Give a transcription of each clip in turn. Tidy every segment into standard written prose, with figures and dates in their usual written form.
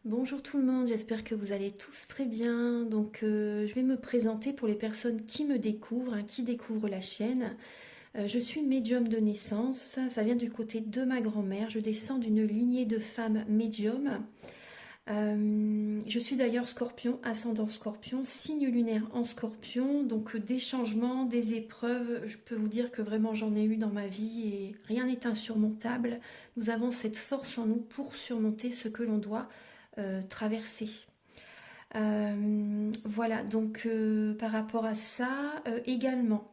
Bonjour tout le monde, j'espère que vous allez tous très bien. Je vais me présenter pour les personnes qui me découvrent, qui découvrent la chaîne. Je suis médium de naissance, ça vient du côté de ma grand-mère. Je descends d'une lignée de femmes médiums. Je suis d'ailleurs scorpion, ascendant scorpion, signe lunaire en scorpion. Des changements, des épreuves, je peux vous dire que vraiment j'en ai eu dans ma vie et rien n'est insurmontable. Nous avons cette force en nous pour surmonter ce que l'on doit traverser. Par rapport à ça, également,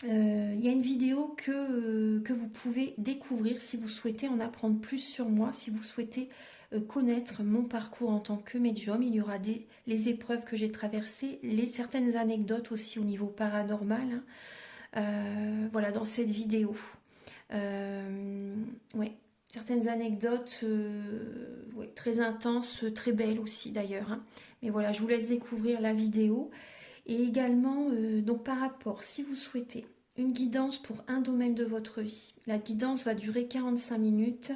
il y a une vidéo que vous pouvez découvrir si vous souhaitez en apprendre plus sur moi, si vous souhaitez connaître mon parcours en tant que médium. Il y aura les épreuves que j'ai traversées, certaines anecdotes aussi au niveau paranormal, voilà, dans cette vidéo. Ouais, certaines anecdotes ouais, très intenses, très belles aussi d'ailleurs, hein. Mais voilà, je vous laisse découvrir la vidéo. Et également, donc par rapport, si vous souhaitez une guidance pour un domaine de votre vie, la guidance va durer 45 minutes,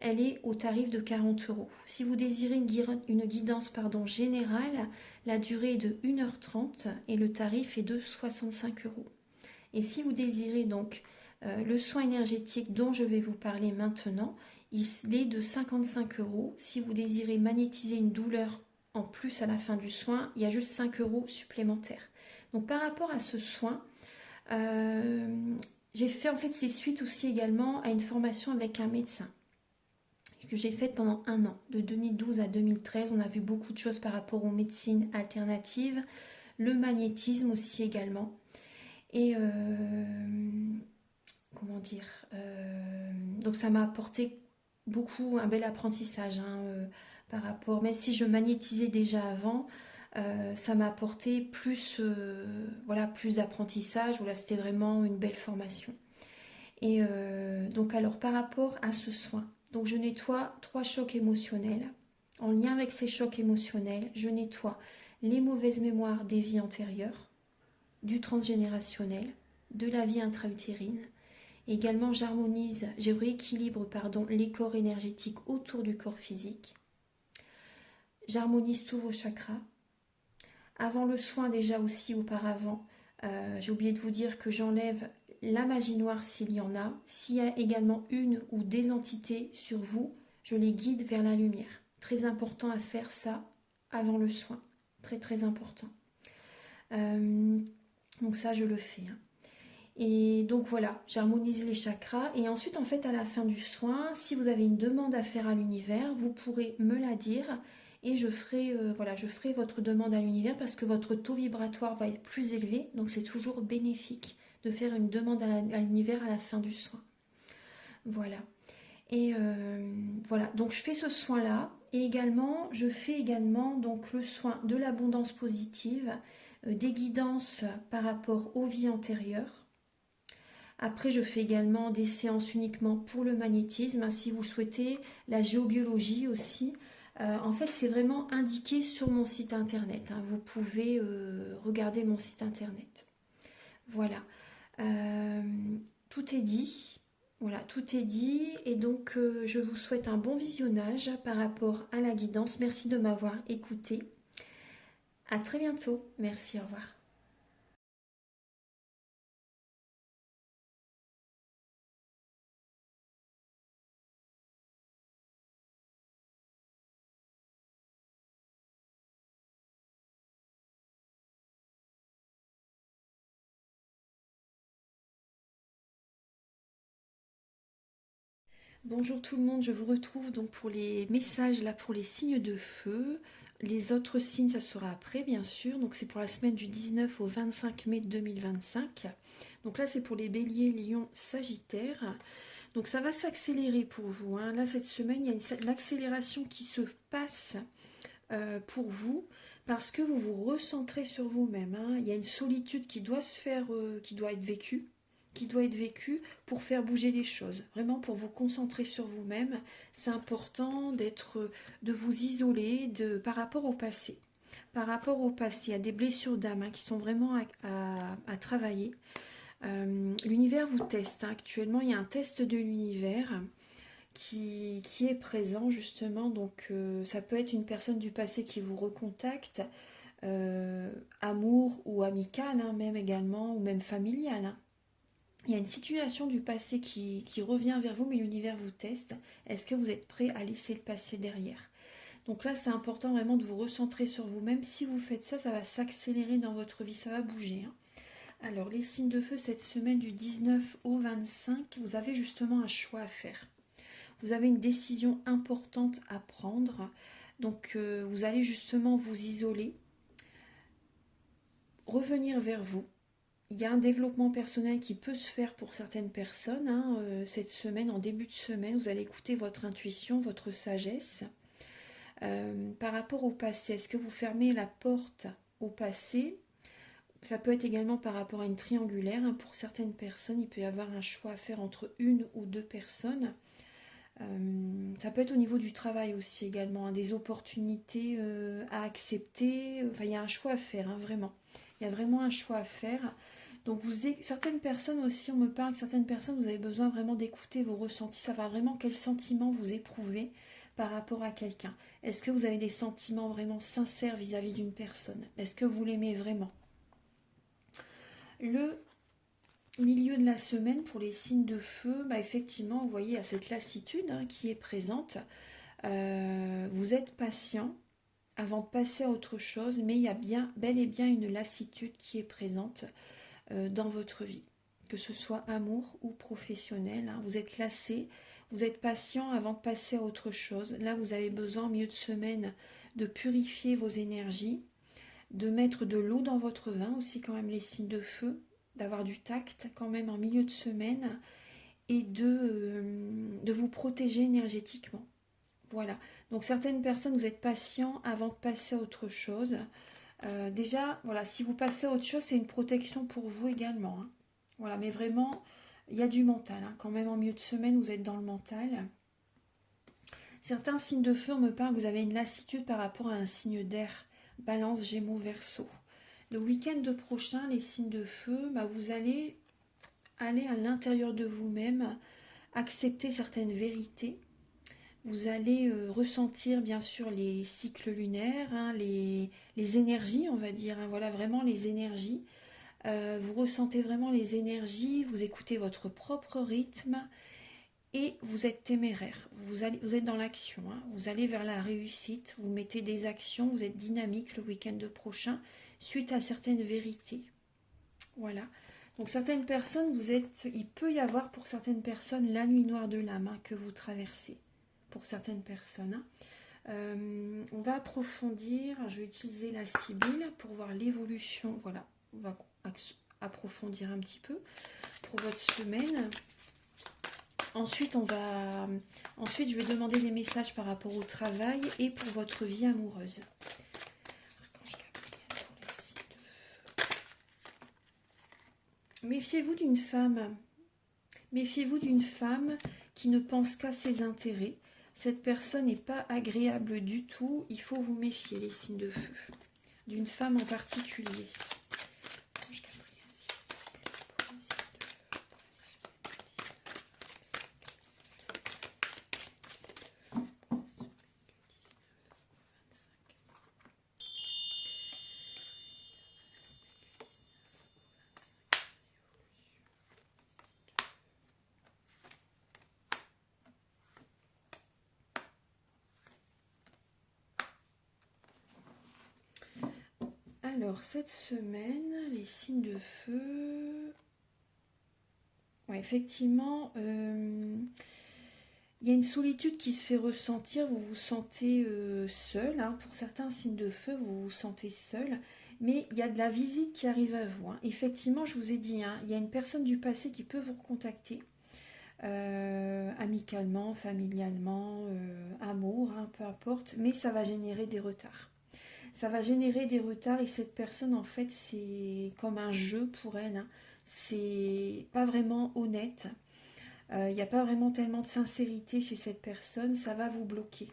elle est au tarif de 40 euros. Si vous désirez une guidance générale, la durée est de 1h30 et le tarif est de 65 euros. Et si vous désirez donc le soin énergétique dont je vais vous parler maintenant, il est de 55 euros. Si vous désirez magnétiser une douleur en plus à la fin du soin, il y a juste 5 euros supplémentaires. Donc par rapport à ce soin, j'ai fait en fait c'est suite aussi également à une formation avec un médecin que j'ai faite pendant un an, de 2012 à 2013. On a vu beaucoup de choses par rapport aux médecines alternatives, le magnétisme aussi également. Et comment dire donc ça m'a apporté beaucoup, un bel apprentissage, par rapport, même si je magnétisais déjà avant, ça m'a apporté plus, voilà, plus d'apprentissage. Voilà, c'était vraiment une belle formation. Et alors par rapport à ce soin, donc je nettoie 3 chocs émotionnels. En lien avec ces chocs émotionnels, je nettoie les mauvaises mémoires des vies antérieures, du transgénérationnel, de la vie intra-utérine. Également, je rééquilibre les corps énergétiques autour du corps physique. J'harmonise tous vos chakras. Avant le soin, déjà aussi auparavant, j'ai oublié de vous dire que j'enlève la magie noire s'il y en a. S'il y a également une ou des entités sur vous, je les guide vers la lumière. Très important à faire ça avant le soin. Très très important. Donc ça, je le fais, hein. Et donc voilà, j'harmonise les chakras. Et ensuite, en fait, à la fin du soin, si vous avez une demande à faire à l'univers, vous pourrez me la dire et je ferai votre demande à l'univers parce que votre taux vibratoire va être plus élevé. Donc c'est toujours bénéfique de faire une demande à l'univers à la fin du soin. Voilà. Et voilà, donc je fais ce soin-là. Et également, je fais également donc le soin de l'abondance positive, des guidances par rapport aux vies antérieures. Après, je fais également des séances uniquement pour le magnétisme, si vous souhaitez, la géobiologie aussi. En fait, c'est vraiment indiqué sur mon site internet, hein. Vous pouvez regarder mon site internet. Voilà. Euh, Tout est dit. Voilà, tout est dit. Et donc, je vous souhaite un bon visionnage par rapport à la guidance. Merci de m'avoir écouté. À très bientôt. Merci, au revoir. Bonjour tout le monde, je vous retrouve donc pour les messages là pour les signes de feu. Les autres signes, ça sera après bien sûr. Donc c'est pour la semaine du 19 au 25 mai 2025. Donc là c'est pour les béliers, lions, sagittaires. Donc ça va s'accélérer pour vous, hein. Là cette semaine, il y a une accélération qui se passe pour vous parce que vous vous recentrez sur vous-même, hein. Il y a une solitude qui doit se faire, qui doit être vécue pour faire bouger les choses, vraiment pour vous concentrer sur vous-même. C'est important de vous isoler par rapport au passé. Par rapport au passé, il y a des blessures d'âme, hein, qui sont vraiment à travailler. L'univers vous teste, hein. Actuellement, il y a un test de l'univers qui est présent justement. Donc ça peut être une personne du passé qui vous recontacte, amour ou amical, hein, même également, ou même familial, hein. Il y a une situation du passé qui revient vers vous, mais l'univers vous teste. Est-ce que vous êtes prêt à laisser le passé derrière? Donc là, c'est important vraiment de vous recentrer sur vous-même. Si vous faites ça, ça va s'accélérer dans votre vie, ça va bouger, hein. Alors, les signes de feu, cette semaine du 19 au 25, vous avez justement un choix à faire. Vous avez une décision importante à prendre. Donc, vous allez justement vous isoler, revenir vers vous. Il y a un développement personnel qui peut se faire pour certaines personnes, hein, cette semaine, en début de semaine. Vous allez écouter votre intuition, votre sagesse. Par rapport au passé, est-ce que vous fermez la porte au passé? Ça peut être également par rapport à une triangulaire, hein. Pour certaines personnes, il peut y avoir un choix à faire entre une ou deux personnes. Ça peut être au niveau du travail aussi également, hein, des opportunités à accepter. Enfin, il y a un choix à faire, hein, vraiment. Il y a vraiment un choix à faire. Donc certaines personnes aussi, on me parle, certaines personnes, vous avez besoin vraiment d'écouter vos ressentis, savoir vraiment quels sentiments vous éprouvez par rapport à quelqu'un. Est-ce que vous avez des sentiments vraiment sincères vis-à-vis d'une personne? Est-ce que vous l'aimez vraiment? Le milieu de la semaine pour les signes de feu, bah effectivement, vous voyez, il y a cette lassitude, hein, qui est présente. Vous êtes patient avant de passer à autre chose, mais il y a bel et bien une lassitude qui est présente dans votre vie, que ce soit amour ou professionnel, hein. Vous êtes lassé, vous êtes patient avant de passer à autre chose. Là, vous avez besoin, en milieu de semaine, de purifier vos énergies, de mettre de l'eau dans votre vin aussi, quand même, les signes de feu, d'avoir du tact quand même en milieu de semaine, et de vous protéger énergétiquement. Voilà. Donc certaines personnes, vous êtes patient avant de passer à autre chose. Déjà, voilà, si vous passez à autre chose, c'est une protection pour vous également, hein. Voilà, mais vraiment, il y a du mental, hein. Quand même en milieu de semaine, vous êtes dans le mental. Certains signes de feu, on me parle que vous avez une lassitude par rapport à un signe d'air, Balance, Gémeaux, Verseau. Le week-end prochain, les signes de feu, bah, vous allez aller à l'intérieur de vous-même, accepter certaines vérités. Vous allez ressentir bien sûr les cycles lunaires, hein, les énergies, on va dire, hein, voilà vraiment les énergies. Vous ressentez vraiment les énergies, vous écoutez votre propre rythme et vous êtes téméraire. Vous êtes dans l'action, hein, vous allez vers la réussite, vous mettez des actions, vous êtes dynamique le week-end prochain suite à certaines vérités. Voilà. Donc certaines personnes, il peut y avoir pour certaines personnes la nuit noire de l'âme, hein, que vous traversez. Pour certaines personnes, hein. On va approfondir, je vais utiliser la Sibylle pour voir l'évolution. Voilà, on va approfondir un petit peu pour votre semaine. Ensuite, je vais demander des messages par rapport au travail et pour votre vie amoureuse. Méfiez-vous d'une femme. Méfiez-vous d'une femme qui ne pense qu'à ses intérêts. Cette personne n'est pas agréable du tout. Il faut vous méfier, les signes de feu. D'une femme en particulier. Alors, cette semaine, les signes de feu... Ouais, effectivement, il y a une solitude qui se fait ressentir. Vous vous sentez seul, hein. Pour certains signes de feu, vous vous sentez seul. Mais il y a de la visite qui arrive à vous, hein. Effectivement, je vous ai dit, hein, il y a une personne du passé qui peut vous recontacter. Amicalement, familialement, amour, hein, peu importe. Mais ça va générer des retards. Ça va générer des retards et cette personne, en fait, c'est comme un jeu pour elle, hein. C'est pas vraiment honnête. Il n'y a pas vraiment tellement de sincérité chez cette personne. Ça va vous bloquer.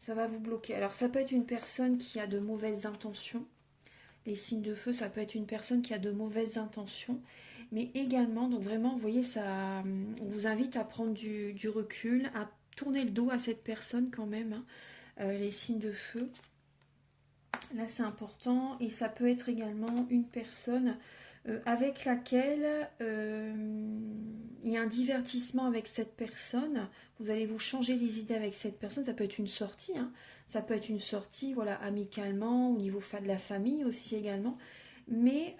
Ça va vous bloquer. Alors, ça peut être une personne qui a de mauvaises intentions. Les signes de feu, ça peut être une personne qui a de mauvaises intentions. Mais également, donc vraiment, vous voyez, ça, on vous invite à prendre du recul, à tournez le dos à cette personne quand même, hein, les signes de feu. Là, c'est important. Et ça peut être également une personne avec laquelle il y a un divertissement avec cette personne. Vous allez vous changer les idées avec cette personne. Ça peut être une sortie, hein. Ça peut être une sortie, voilà, amicalement, au niveau de la famille aussi également. Mais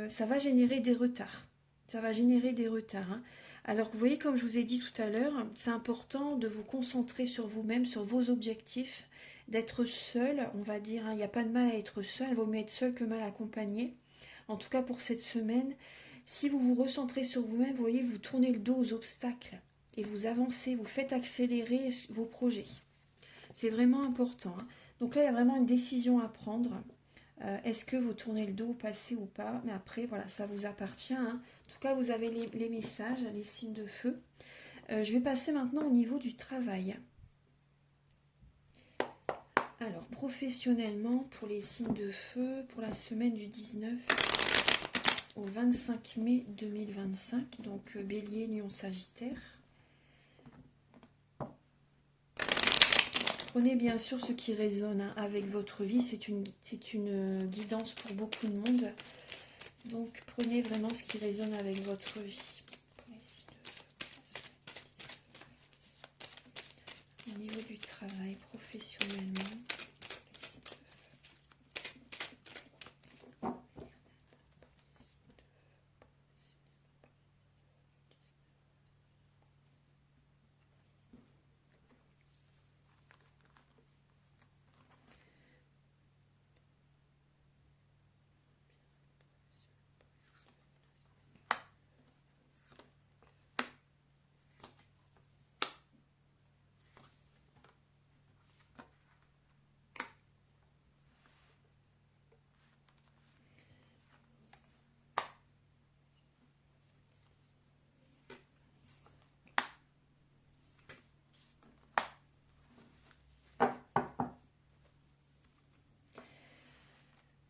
ça va générer des retards. Ça va générer des retards, hein. Alors que vous voyez, comme je vous ai dit tout à l'heure, c'est important de vous concentrer sur vous-même, sur vos objectifs, d'être seul, on va dire, hein. Il n'y a pas de mal à être seul, il vaut mieux être seul que mal accompagné. En tout cas pour cette semaine, si vous vous recentrez sur vous-même, vous voyez, vous tournez le dos aux obstacles et vous avancez, vous faites accélérer vos projets. C'est vraiment important, hein. Donc là, il y a vraiment une décision à prendre. Est-ce que vous tournez le dos au passé ou pas? Mais après, voilà, ça vous appartient, hein. En tout cas, vous avez les messages, les signes de feu. Je vais passer maintenant au niveau du travail. Alors, professionnellement, pour les signes de feu, pour la semaine du 19 au 25 mai 2025, donc Bélier, Lion, Sagittaire. Prenez bien sûr ce qui résonne, hein, avec votre vie, c'est une guidance pour beaucoup de monde. Donc, prenez vraiment ce qui résonne avec votre vie. Au niveau du travail, professionnellement.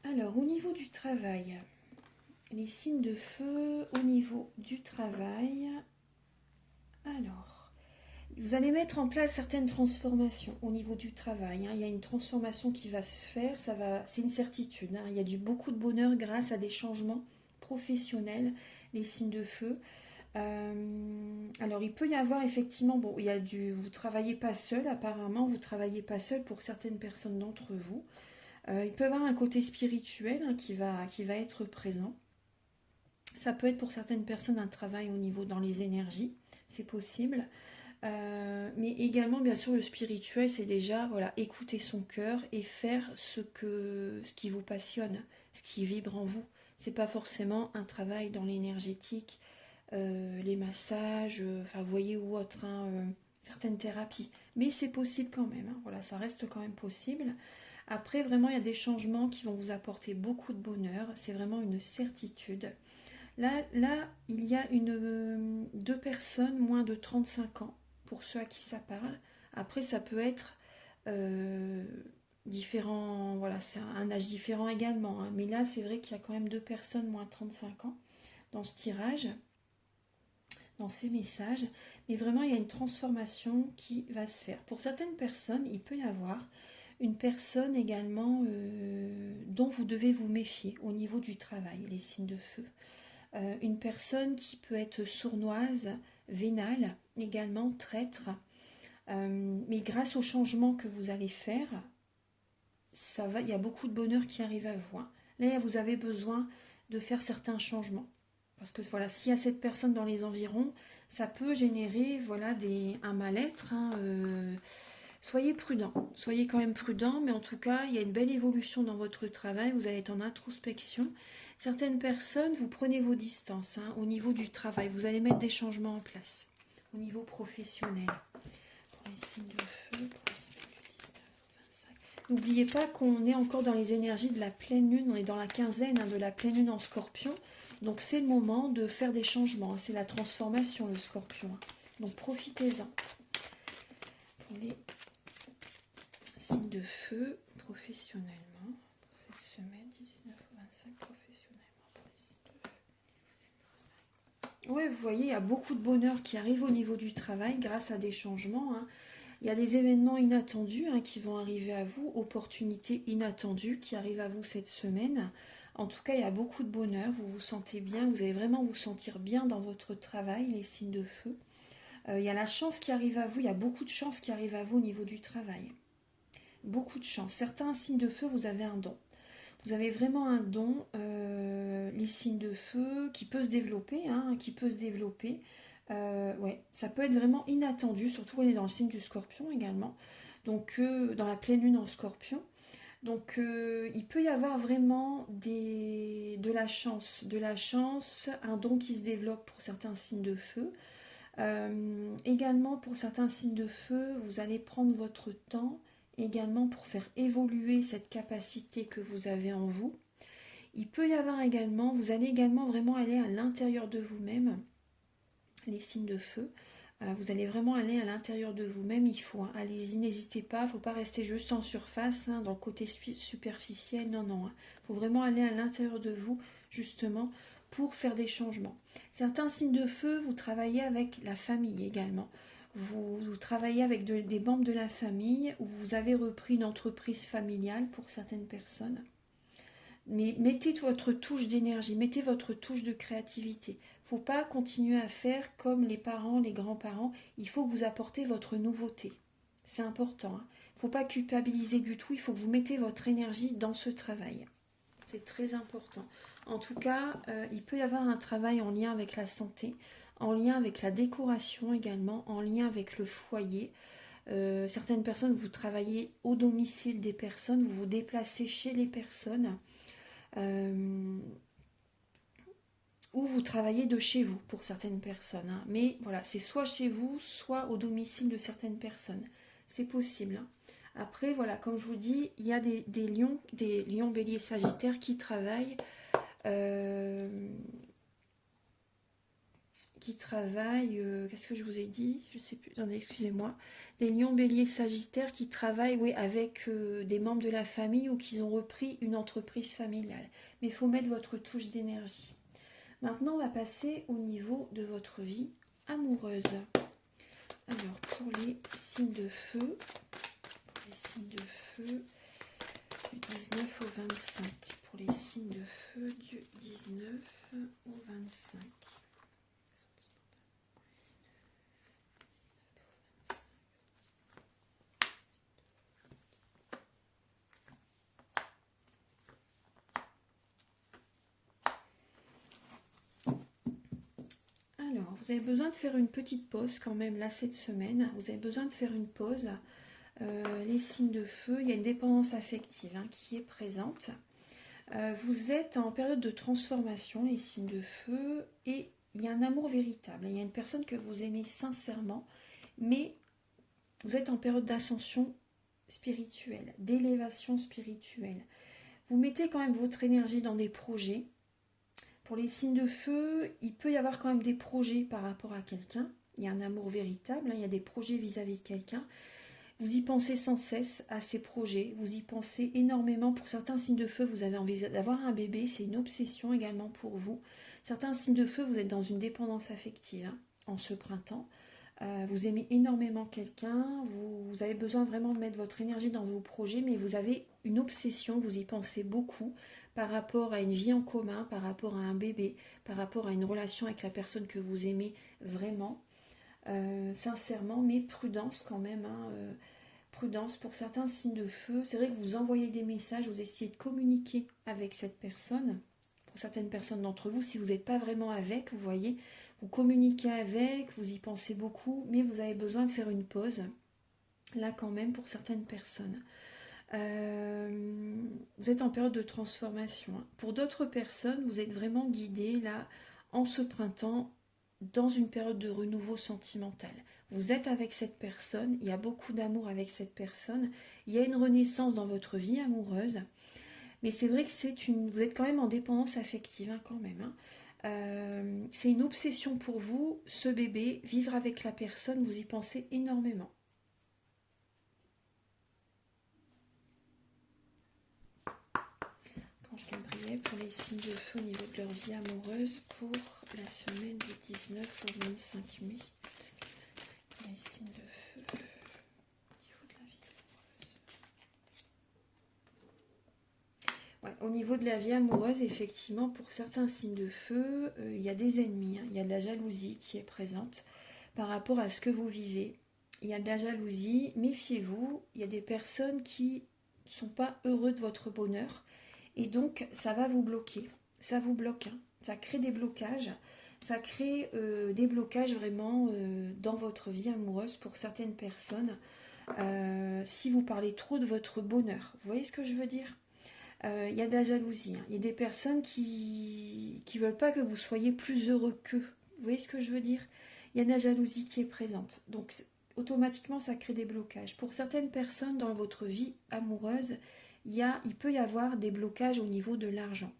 Alors, au niveau du travail, les signes de feu, au niveau du travail, alors, vous allez mettre en place certaines transformations au niveau du travail, hein. Il y a une transformation qui va se faire, c'est une certitude, hein. Il y a beaucoup de bonheur grâce à des changements professionnels, les signes de feu. Alors, il peut y avoir effectivement, bon, vous travaillez pas seul, apparemment, vous travaillez pas seul pour certaines personnes d'entre vous. Il peut y avoir un côté spirituel, hein, qui va être présent. Ça peut être pour certaines personnes un travail au niveau dans les énergies, c'est possible. Mais également, bien sûr, le spirituel, c'est déjà, voilà, écouter son cœur et faire ce qui vous passionne, ce qui vibre en vous. C'est pas forcément un travail dans l'énergétique, les massages, enfin, vous voyez, ou autre, hein, certaines thérapies. Mais c'est possible quand même, hein. Voilà, ça reste quand même possible. Après, vraiment, il y a des changements qui vont vous apporter beaucoup de bonheur. C'est vraiment une certitude. Là, il y a deux personnes moins de 35 ans, pour ceux à qui ça parle. Après, ça peut être différent, voilà, c'est un âge différent également, hein. Mais là, c'est vrai qu'il y a quand même deux personnes moins de 35 ans dans ce tirage, dans ces messages. Mais vraiment, il y a une transformation qui va se faire. Pour certaines personnes, il peut y avoir une personne également dont vous devez vous méfier au niveau du travail, les signes de feu. Une personne qui peut être sournoise, vénale, également traître. Mais grâce au changement que vous allez faire, il y a beaucoup de bonheur qui arrive à vous, hein. Là, vous avez besoin de faire certains changements. Parce que voilà, s'il y a cette personne dans les environs, ça peut générer, voilà, un mal-être, hein. Soyez prudent, soyez quand même prudent, mais en tout cas, il y a une belle évolution dans votre travail, vous allez être en introspection. Certaines personnes, vous prenez vos distances, hein, au niveau du travail, vous allez mettre des changements en place, au niveau professionnel. Pour les signes de feu, pour la semaine du 19 au 25. N'oubliez pas qu'on est encore dans les énergies de la pleine lune, on est dans la quinzaine, hein, de la pleine lune en scorpion, donc c'est le moment de faire des changements, hein, c'est la transformation le scorpion, hein. Donc profitez-en. Pour les signes de feu professionnellement pour cette semaine 19 au 25 professionnellement pour les signes de feu. Ouais, vous voyez, il y a beaucoup de bonheur qui arrive au niveau du travail grâce à des changements, hein. Il y a des événements inattendus hein, qui vont arriver à vous, opportunités inattendues qui arrivent à vous cette semaine. En tout cas, il y a beaucoup de bonheur, vous vous sentez bien, vous allez vraiment vous sentir bien dans votre travail, les signes de feu. Il y a la chance qui arrive à vous, il y a beaucoup de chance qui arrive à vous au niveau du travail. Beaucoup de chance. Certains signes de feu, vous avez un don. Vous avez vraiment un don, les signes de feu, qui peut se développer, hein, qui peut se développer. Ouais, ça peut être vraiment inattendu, surtout quand on est dans le signe du Scorpion également. Donc, dans la pleine lune en Scorpion. Donc, il peut y avoir vraiment de la chance, un don qui se développe pour certains signes de feu. Également, pour certains signes de feu, vous allez prendre votre temps également pour faire évoluer cette capacité que vous avez en vous. Il peut y avoir également, vous allez également vraiment aller à l'intérieur de vous-même, les signes de feu. Vous allez vraiment aller à l'intérieur de vous-même, il faut, hein, allez-y, n'hésitez pas, il ne faut pas rester juste en surface, hein, dans le côté superficiel, non, non. Il faut vraiment aller à l'intérieur de vous, justement, pour faire des changements. Certains signes de feu, vous travaillez avec la famille également. Vous travaillez avec des membres de la famille ou vous avez repris une entreprise familiale pour certaines personnes. Mais mettez votre touche d'énergie, mettez votre touche de créativité. Il ne faut pas continuer à faire comme les parents, les grands-parents. Il faut que vous apportez votre nouveauté. C'est important. Hein. Il ne faut pas culpabiliser du tout. Il faut que vous mettez votre énergie dans ce travail. C'est très important. En tout cas, il peut y avoir un travail en lien avec la santé, en lien avec la décoration également, en lien avec le foyer. Certaines personnes, vous travaillez au domicile des personnes, vous vous déplacez chez les personnes. Ou vous travaillez de chez vous pour certaines personnes. Hein. Mais voilà, c'est soit chez vous, soit au domicile de certaines personnes. C'est possible. Hein. Après, voilà, comme je vous dis, il y a des lions, béliers, sagittaires qui travaillent. Qu'est-ce que je vous ai dit? Je sais plus, attendez, excusez-moi. Des lions, béliers, sagittaires qui travaillent, oui, avec des membres de la famille ou qui ont repris une entreprise familiale. Mais il faut mettre votre touche d'énergie. Maintenant, on va passer au niveau de votre vie amoureuse. Alors, pour les signes de feu, du 19 au 25. Pour les signes de feu du 19 au 25. Alors, vous avez besoin de faire une petite pause quand même là cette semaine. Vous avez besoin de faire une pause. Les signes de feu, il y a une dépendance affective hein, qui est présente. Vous êtes en période de transformation, les signes de feu, et il y a un amour véritable. Il y a une personne que vous aimez sincèrement, mais vous êtes en période d'ascension spirituelle, d'élévation spirituelle. Vous mettez quand même votre énergie dans des projets. Pour les signes de feu, il peut y avoir quand même des projets par rapport à quelqu'un. Il y a un amour véritable, hein, il y a des projets vis-à-vis de quelqu'un. Vous y pensez sans cesse à ces projets, vous y pensez énormément. Pour certains signes de feu, vous avez envie d'avoir un bébé, c'est une obsession également pour vous. Certains signes de feu, vous êtes dans une dépendance affective hein, en ce printemps. Vous aimez énormément quelqu'un, vous avez besoin vraiment de mettre votre énergie dans vos projets, mais vous avez une obsession, vous y pensez beaucoup par rapport à une vie en commun, par rapport à un bébé, par rapport à une relation avec la personne que vous aimez vraiment. Sincèrement, mais prudence quand même, hein, prudence pour certains signes de feu. C'est vrai que vous envoyez des messages, vous essayez de communiquer avec cette personne. Pour certaines personnes d'entre vous, si vous n'êtes pas vraiment avec, vous voyez, vous communiquez avec, vous y pensez beaucoup, mais vous avez besoin de faire une pause. Là quand même, pour certaines personnes. Vous êtes en période de transformation. Hein. Pour d'autres personnes, vous êtes vraiment guidé là, en ce printemps, dans une période de renouveau sentimental. Vous êtes avec cette personne, il y a beaucoup d'amour avec cette personne, il y a une renaissance dans votre vie amoureuse, mais c'est vrai que vous êtes quand même en dépendance affective, hein, quand même. Hein. C'est une obsession pour vous, ce bébé, vivre avec la personne, vous y pensez énormément. Ange Gabriel pour les signes de feu au niveau de leur vie amoureuse pour la semaine du 19 au 25 mai. Les signes de feu. au niveau de la vie amoureuse, effectivement, pour certains signes de feu, il y a des ennemis, hein. Il y a de la jalousie qui est présente par rapport à ce que vous vivez. Il y a de la jalousie, méfiez-vous, il y a des personnes qui ne sont pas heureux de votre bonheur et donc ça va vous bloquer. Ça vous bloque, hein. Ça crée des blocages. Ça crée des blocages vraiment dans votre vie amoureuse pour certaines personnes. Si vous parlez trop de votre bonheur, vous voyez ce que je veux dire? Il y a de la jalousie, hein. Il y a des personnes qui veulent pas que vous soyez plus heureux qu'eux. Vous voyez ce que je veux dire? Il y a de la jalousie qui est présente. Donc, automatiquement, ça crée des blocages. Pour certaines personnes dans votre vie amoureuse, il peut y avoir des blocages au niveau de l'argent.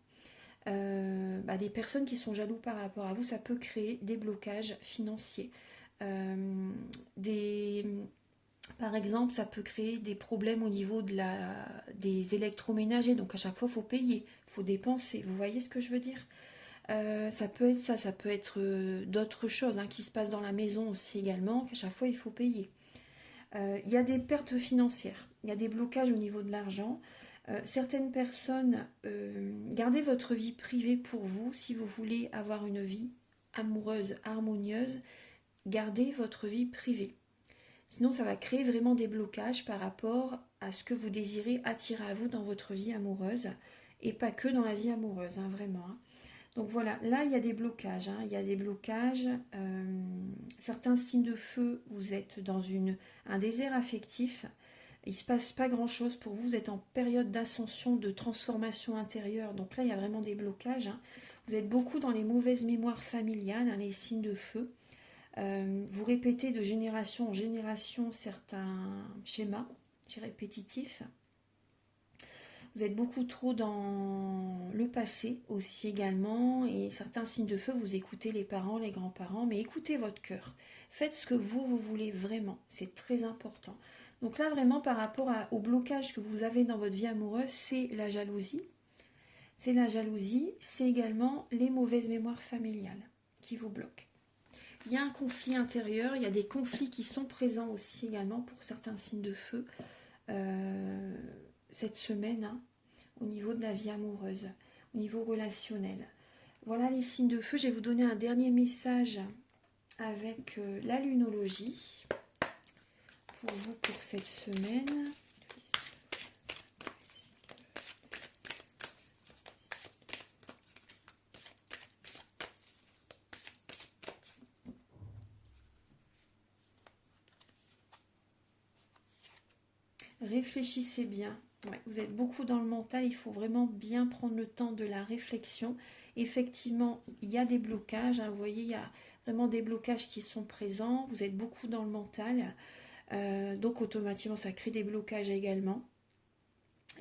Les personnes qui sont jaloux par rapport à vous, ça peut créer des blocages financiers. Euh, des, Par exemple, ça peut créer des problèmes au niveau des électroménagers. Donc à chaque fois, il faut payer, il faut dépenser. Vous voyez ce que je veux dire? Ça peut être ça, ça peut être d'autres choses, hein, qui se passent dans la maison aussi également, qu'à chaque fois, il faut payer. Il y a des pertes financières, il y a des blocages au niveau de l'argent. Certaines personnes, gardez votre vie privée pour vous. Si vous voulez avoir une vie amoureuse, harmonieuse, gardez votre vie privée. Sinon, ça va créer vraiment des blocages par rapport à ce que vous désirez attirer à vous dans votre vie amoureuse et pas que dans la vie amoureuse, hein, vraiment, hein. Donc voilà, là, il y a des blocages, hein, il y a des blocages. Certains signes de feu, vous êtes dans un désert affectif. Il ne se passe pas grand-chose pour vous. Vous êtes en période d'ascension, de transformation intérieure. Donc là, il y a vraiment des blocages, hein. Vous êtes beaucoup dans les mauvaises mémoires familiales, hein, les signes de feu. Vous répétez de génération en génération certains schémas répétitifs. Vous êtes beaucoup trop dans le passé aussi également. Et certains signes de feu, vous écoutez les parents, les grands-parents, mais écoutez votre cœur. Faites ce que vous voulez vraiment. C'est très important. Donc là, vraiment, par rapport au blocage que vous avez dans votre vie amoureuse, c'est la jalousie. C'est la jalousie, c'est également les mauvaises mémoires familiales qui vous bloquent. Il y a un conflit intérieur, il y a des conflits qui sont présents aussi également pour certains signes de feu cette semaine, hein, au niveau de la vie amoureuse, au niveau relationnel. Voilà les signes de feu. Je vais vous donner un dernier message avec la lunologie pour vous pour cette semaine. Réfléchissez bien. Ouais, vous êtes beaucoup dans le mental, il faut vraiment bien prendre le temps de la réflexion. Effectivement, il y a des blocages, hein, vous voyez, il y a vraiment des blocages qui sont présents. Vous êtes beaucoup dans le mental, donc automatiquement ça crée des blocages également.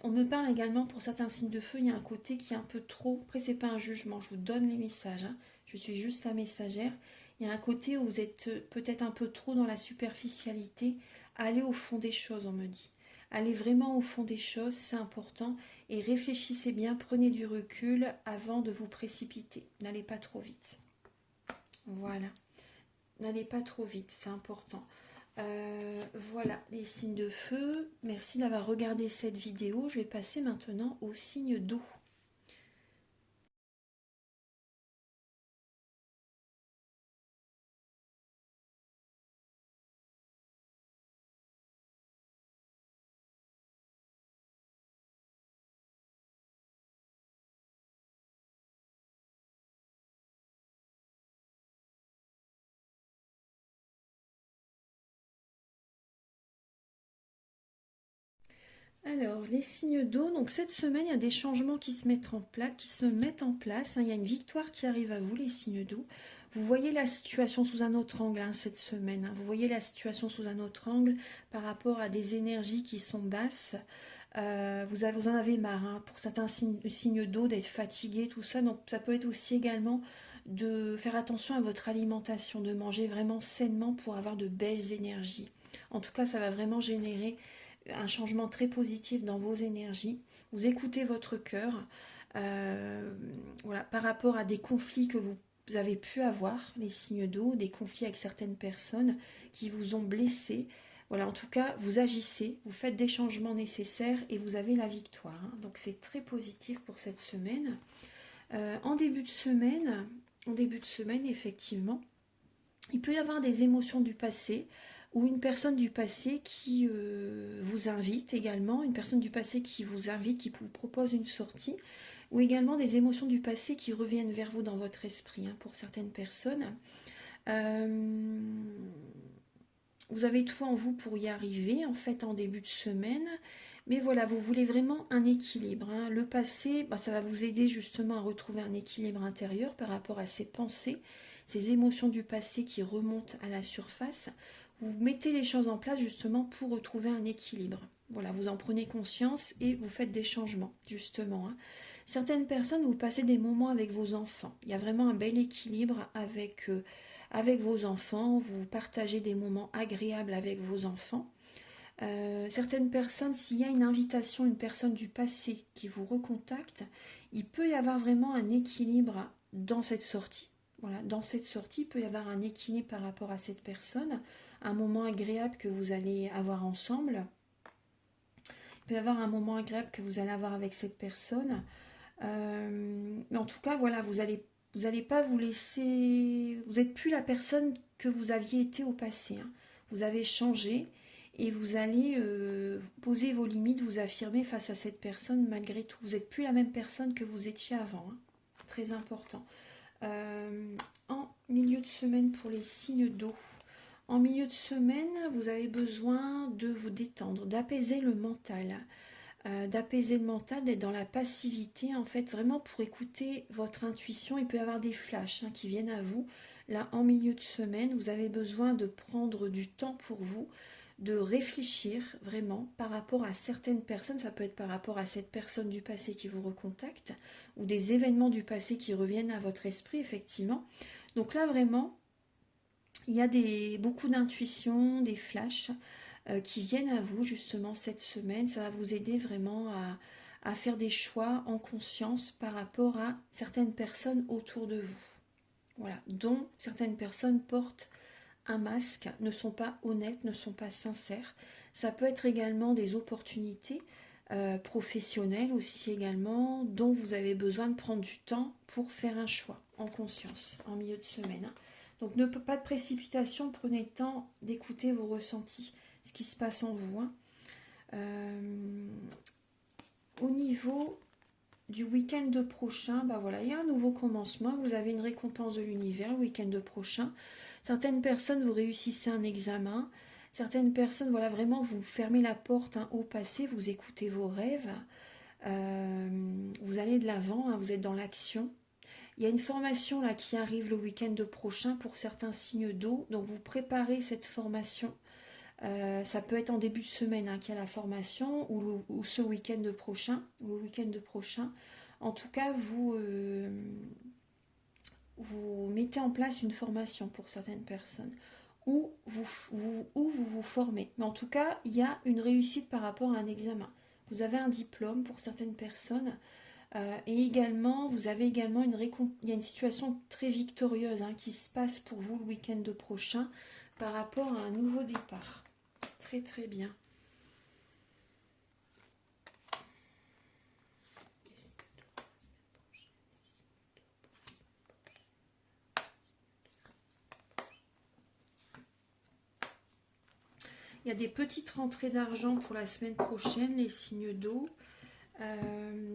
On me parle également pour certains signes de feu, il y a un côté qui est un peu trop. Après, c'est pas un jugement, je vous donne les messages, hein. Je suis juste la messagère. Il y a un côté où vous êtes peut-être un peu trop dans la superficialité. Allez au fond des choses, on me dit. Allez vraiment au fond des choses, c'est important. Et réfléchissez bien, prenez du recul avant de vous précipiter. N'allez pas trop vite. Voilà. N'allez pas trop vite, c'est important. Voilà les signes de feu. Merci d'avoir regardé cette vidéo. Je vais passer maintenant aux signes d'eau. Alors, les signes d'eau, donc cette semaine, il y a des changements qui se mettent en place, hein. Il y a une victoire qui arrive à vous, les signes d'eau. Vous voyez la situation sous un autre angle, hein, cette semaine, hein. Vous voyez la situation sous un autre angle par rapport à des énergies qui sont basses. Vous en avez marre, hein, pour certains signes d'eau, d'être fatigué, tout ça. Donc ça peut être aussi également de faire attention à votre alimentation, de manger vraiment sainement pour avoir de belles énergies. En tout cas, ça va vraiment générer un changement très positif dans vos énergies. Vous écoutez votre cœur, voilà, par rapport à des conflits que vous avez pu avoir, les signes d'eau, des conflits avec certaines personnes qui vous ont blessé. Voilà, en tout cas, vous agissez, vous faites des changements nécessaires et vous avez la victoire, hein. Donc c'est très positif pour cette semaine. En début de semaine, effectivement, il peut y avoir des émotions du passé ou une personne du passé qui vous invite également, une personne du passé qui vous invite, qui vous propose une sortie, ou également des émotions du passé qui reviennent vers vous dans votre esprit, hein, pour certaines personnes. Euh, vous avez tout en vous pour y arriver, en fait, en début de semaine. Mais voilà, vous voulez vraiment un équilibre, hein. Le passé, bah, ça va vous aider justement à retrouver un équilibre intérieur par rapport à ces pensées, ces émotions du passé qui remontent à la surface. Vous mettez les choses en place justement pour retrouver un équilibre. Voilà, vous en prenez conscience et vous faites des changements, justement, hein. Certaines personnes, vous passez des moments avec vos enfants. Il y a vraiment un bel équilibre avec vos enfants. Vous partagez des moments agréables avec vos enfants. Certaines personnes, s'il y a une invitation, une personne du passé qui vous recontacte, il peut y avoir vraiment un équilibre dans cette sortie. Voilà, dans cette sortie, il peut y avoir un équilibre par rapport à cette personne, un moment agréable que vous allez avoir ensemble. Il peut y avoir un moment agréable que vous allez avoir avec cette personne. Mais en tout cas, voilà, vous allez pas vous laisser. Vous n'êtes plus la personne que vous aviez été au passé, hein. Vous avez changé et vous allez poser vos limites, vous affirmer face à cette personne malgré tout. Vous n'êtes plus la même personne que vous étiez avant, hein. Très important. En milieu de semaine pour les signes d'eau. En milieu de semaine, vous avez besoin de vous détendre, d'apaiser le mental. D'apaiser le mental, d'être dans la passivité, en fait, vraiment pour écouter votre intuition. Il peut y avoir des flashs, hein, qui viennent à vous. Là, en milieu de semaine, vous avez besoin de prendre du temps pour vous, de réfléchir vraiment par rapport à certaines personnes. Ça peut être par rapport à cette personne du passé qui vous recontacte ou des événements du passé qui reviennent à votre esprit, effectivement. Donc là, vraiment, il y a beaucoup d'intuition, des flashs qui viennent à vous justement cette semaine. Ça va vous aider vraiment à faire des choix en conscience par rapport à certaines personnes autour de vous. Voilà, dont certaines personnes portent un masque, ne sont pas honnêtes, ne sont pas sincères. Ça peut être également des opportunités professionnelles aussi également, dont vous avez besoin de prendre du temps pour faire un choix en conscience en milieu de semaine. Donc pas de précipitation, prenez le temps d'écouter vos ressentis, ce qui se passe en vous, hein. Au niveau du week-end prochain, bah voilà, il y a un nouveau commencement, vous avez une récompense de l'univers le week-end prochain. Certaines personnes, vous réussissez un examen. Certaines personnes, voilà, vraiment, vous fermez la porte, hein, au passé, vous écoutez vos rêves. Vous allez de l'avant, hein, vous êtes dans l'action. Il y a une formation là qui arrive le week-end prochain pour certains signes d'eau. Donc vous préparez cette formation. Ça peut être en début de semaine, hein, qu'il y a la formation ou ce week-end prochain, ou le week-end prochain. En tout cas, vous mettez en place une formation pour certaines personnes ou vous formez. Mais en tout cas, il y a une réussite par rapport à un examen. Vous avez un diplôme pour certaines personnes. Et également, vous avez également il y a une situation très victorieuse, hein, qui se passe pour vous le week-end prochain par rapport à un nouveau départ. Très très bien. Il y a des petites rentrées d'argent pour la semaine prochaine, les signes d'eau.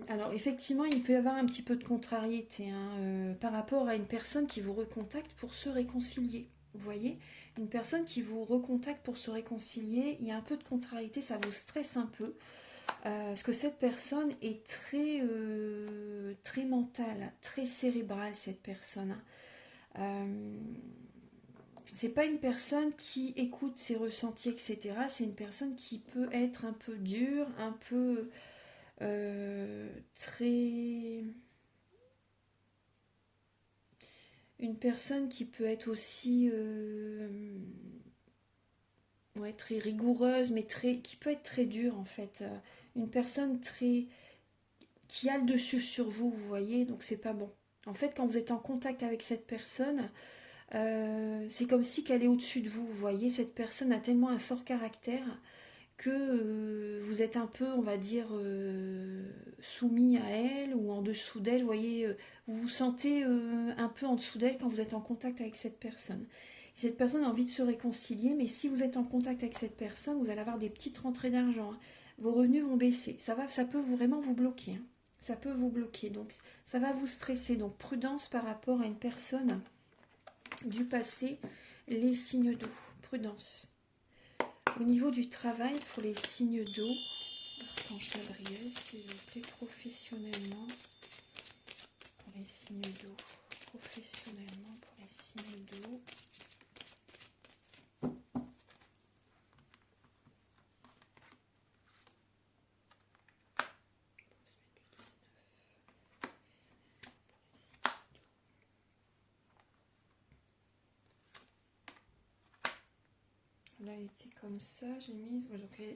Alors effectivement, il peut y avoir un petit peu de contrariété, hein, par rapport à une personne qui vous recontacte pour se réconcilier. Vous voyez, une personne qui vous recontacte pour se réconcilier, il y a un peu de contrariété, ça vous stresse un peu. Parce que cette personne est très mentale, très cérébrale, cette personne. C'est pas une personne qui écoute ses ressentis, etc. C'est une personne qui peut être un peu dure, un peu très... Une personne qui peut être aussi ouais, très rigoureuse, mais qui peut être très dure en fait. Une personne qui a le dessus sur vous, vous voyez, donc c'est pas bon. En fait, quand vous êtes en contact avec cette personne, C'est comme si qu'elle est au-dessus de vous, vous voyez, cette personne a tellement un fort caractère que vous êtes un peu, on va dire, soumis à elle ou en dessous d'elle, vous voyez, vous vous sentez un peu en dessous d'elle quand vous êtes en contact avec cette personne. Cette personne a envie de se réconcilier, mais si vous êtes en contact avec cette personne, vous allez avoir des petites rentrées d'argent, hein. Vos revenus vont baisser, ça peut vraiment vous bloquer, hein. Ça peut vous bloquer, donc ça va vous stresser, donc prudence par rapport à une personne du passé, les signes d'eau, prudence. Au niveau du travail, pour les signes d'eau, Archange Gabriel, s'il vous plaît, professionnellement, pour les signes d'eau, professionnellement, pour les signes d'eau. Là, elle était comme ça, j'ai mis.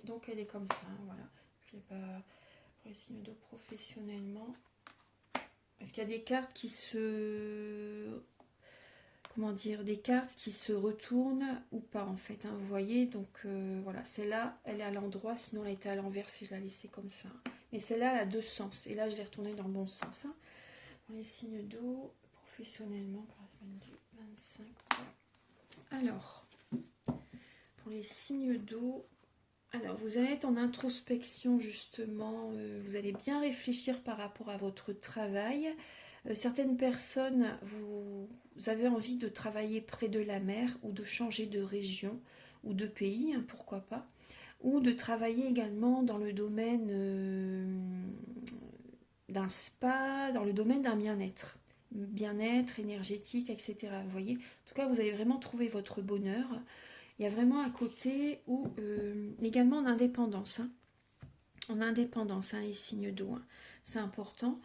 Donc, elle est comme ça, hein, voilà. Je l'ai pas. Pour les signes d'eau professionnellement. Est-ce qu'il y a des cartes qui se. Comment dire, des cartes qui se retournent ou pas en fait, hein, vous voyez, donc voilà, celle-là, elle est à l'endroit, sinon elle était à l'envers si je la laissais comme ça. Mais celle-là, elle a deux sens, et là, je l'ai retournée dans le bon sens. Hein. Pour les signes d'eau, professionnellement, pour la semaine du 25. Voilà. Alors, pour les signes d'eau, alors vous allez être en introspection justement, vous allez bien réfléchir par rapport à votre travail. Certaines personnes, vous avez envie de travailler près de la mer ou de changer de région ou de pays, hein, pourquoi pas, ou de travailler également dans le domaine d'un spa, dans le domaine d'un bien-être énergétique, etc. Vous voyez, en tout cas, vous allez vraiment trouver votre bonheur. Il y a vraiment un côté où également en indépendance, hein. En indépendance, hein, les signes d'eau, hein. C'est important.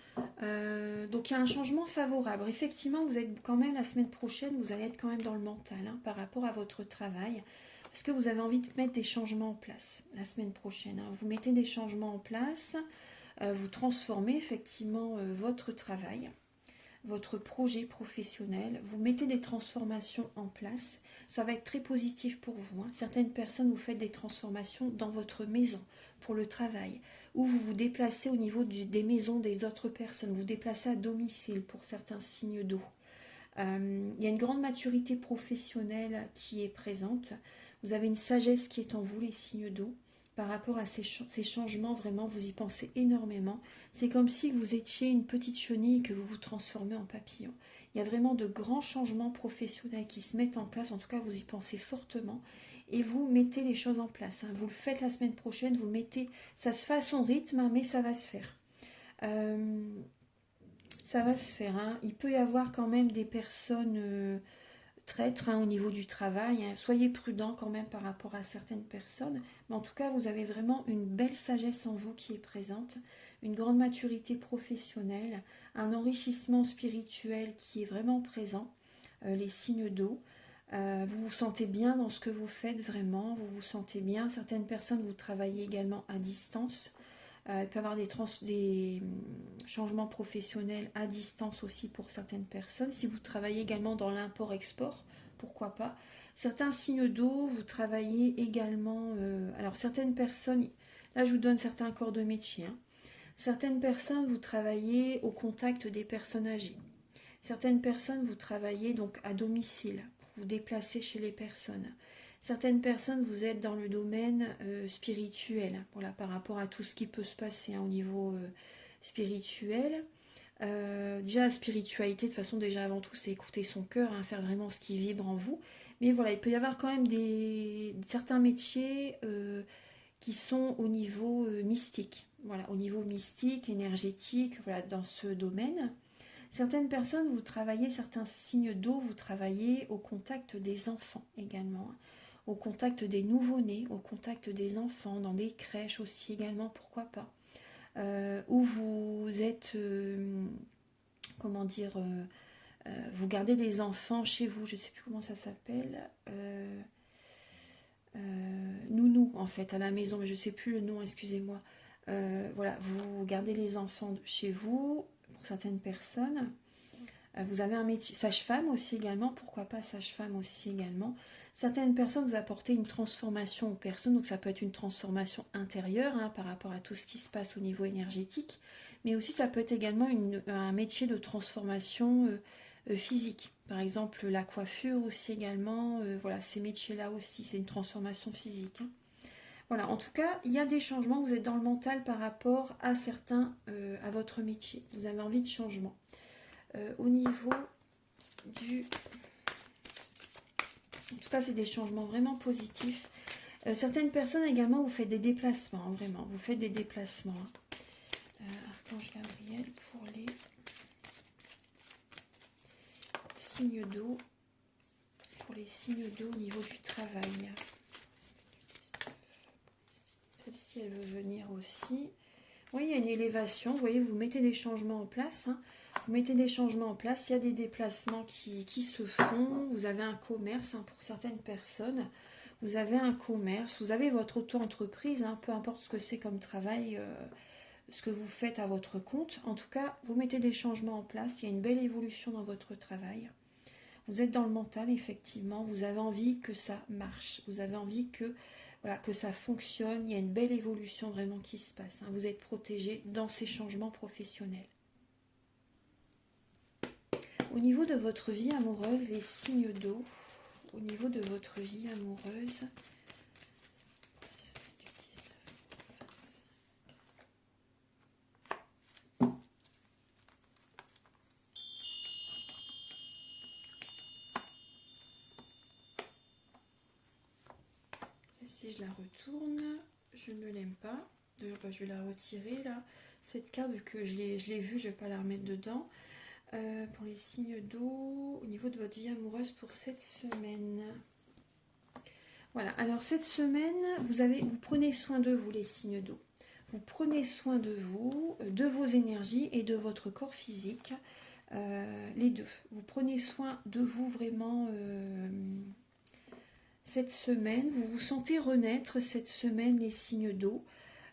Donc il y a un changement favorable. Effectivement, vous êtes quand même la semaine prochaine, vous allez être quand même dans le mental, hein, par rapport à votre travail. Parce que vous avez envie de mettre des changements en place la semaine prochaine, hein. Vous mettez des changements en place, vous transformez effectivement votre travail, votre projet professionnel, vous mettez des transformations en place, ça va être très positif pour vous, hein. Certaines personnes, vous faites des transformations dans votre maison, pour le travail, ou vous vous déplacez au niveau des maisons des autres personnes, vous déplacez à domicile pour certains signes d'eau. Il y a une grande maturité professionnelle qui est présente, vous avez une sagesse qui est en vous, les signes d'eau. Par rapport à ces changements, vraiment, vous y pensez énormément. C'est comme si vous étiez une petite chenille et que vous vous transformez en papillon. Il y a vraiment de grands changements professionnels qui se mettent en place. En tout cas, vous y pensez fortement. Et vous mettez les choses en place, hein. Vous le faites la semaine prochaine. Vous mettez... Ça se fait à son rythme, hein, mais ça va se faire. Ça va se faire, hein. Il peut y avoir quand même des personnes... traître, hein, au niveau du travail, hein. Soyez prudent quand même par rapport à certaines personnes, mais en tout cas vous avez vraiment une belle sagesse en vous qui est présente, une grande maturité professionnelle, un enrichissement spirituel qui est vraiment présent, les signes d'eau. Vous vous sentez bien dans ce que vous faites vraiment, vous vous sentez bien. Certaines personnes, vous travaillez également à distance. Il peut y avoir des changements professionnels à distance aussi pour certaines personnes. Si vous travaillez également dans l'import-export, pourquoi pas. Certains signes d'eau, vous travaillez également... alors certaines personnes, là je vous donne certains corps de métier, hein. Certaines personnes, vous travaillez au contact des personnes âgées. Certaines personnes, vous travaillez donc à domicile, vous vous déplacez chez les personnes. Certaines personnes, vous êtes dans le domaine spirituel, voilà, par rapport à tout ce qui peut se passer, hein, au niveau spirituel. Déjà, la spiritualité, de toute façon, déjà avant tout, c'est écouter son cœur, hein, faire vraiment ce qui vibre en vous. Mais voilà, il peut y avoir quand même certains métiers qui sont au niveau mystique. Voilà, au niveau mystique, énergétique, voilà, dans ce domaine. Certaines personnes, vous travaillez, certains signes d'eau, vous travaillez au contact des enfants également, hein. Au contact des nouveau-nés, au contact des enfants, dans des crèches aussi également, pourquoi pas. Où vous êtes, comment dire, vous gardez des enfants chez vous, je ne sais plus comment ça s'appelle, nounou en fait, à la maison, mais je ne sais plus le nom, excusez-moi. Voilà, vous gardez les enfants chez vous, pour certaines personnes. Vous avez un métier, sage-femme aussi également, pourquoi pas sage-femme aussi également. Certaines personnes vous apportez une transformation aux personnes, donc ça peut être une transformation intérieure hein, par rapport à tout ce qui se passe au niveau énergétique, mais aussi ça peut être également un métier de transformation physique. Par exemple la coiffure aussi également, voilà ces métiers-là aussi, c'est une transformation physique. Hein. Voilà, en tout cas, il y a des changements, vous êtes dans le mental par rapport à certains, à votre métier. Vous avez envie de changement. Au niveau du... En tout cas, c'est des changements vraiment positifs. Certaines personnes également, vous faites des déplacements, hein, vraiment. Vous faites des déplacements. Hein. Archange Gabriel pour les signes d'eau. Pour les signes d'eau au niveau du travail. Celle-ci, elle veut venir aussi. Oui, il y a une élévation. Vous voyez, vous mettez des changements en place. Hein. Vous mettez des changements en place. Il y a des déplacements qui se font. Vous avez un commerce hein, pour certaines personnes. Vous avez un commerce. Vous avez votre auto-entreprise. Hein, peu importe ce que c'est comme travail, ce que vous faites à votre compte. En tout cas, vous mettez des changements en place. Il y a une belle évolution dans votre travail. Vous êtes dans le mental, effectivement. Vous avez envie que ça marche. Vous avez envie que... Voilà, que ça fonctionne, il y a une belle évolution vraiment qui se passe. Hein. Vous êtes protégé dans ces changements professionnels. Au niveau de votre vie amoureuse, les signes d'eau, au niveau de votre vie amoureuse, si je la retourne, je ne l'aime pas. D'ailleurs, je vais la retirer là. Cette carte, vu que je l'ai vue, je ne vais pas la remettre dedans. Pour les signes d'eau, au niveau de votre vie amoureuse pour cette semaine. Voilà, alors cette semaine, vous prenez soin de vous, les signes d'eau. Vous prenez soin de vous, de vos énergies et de votre corps physique. Les deux. Vous prenez soin de vous vraiment cette semaine. Vous vous sentez renaître cette semaine, les signes d'eau.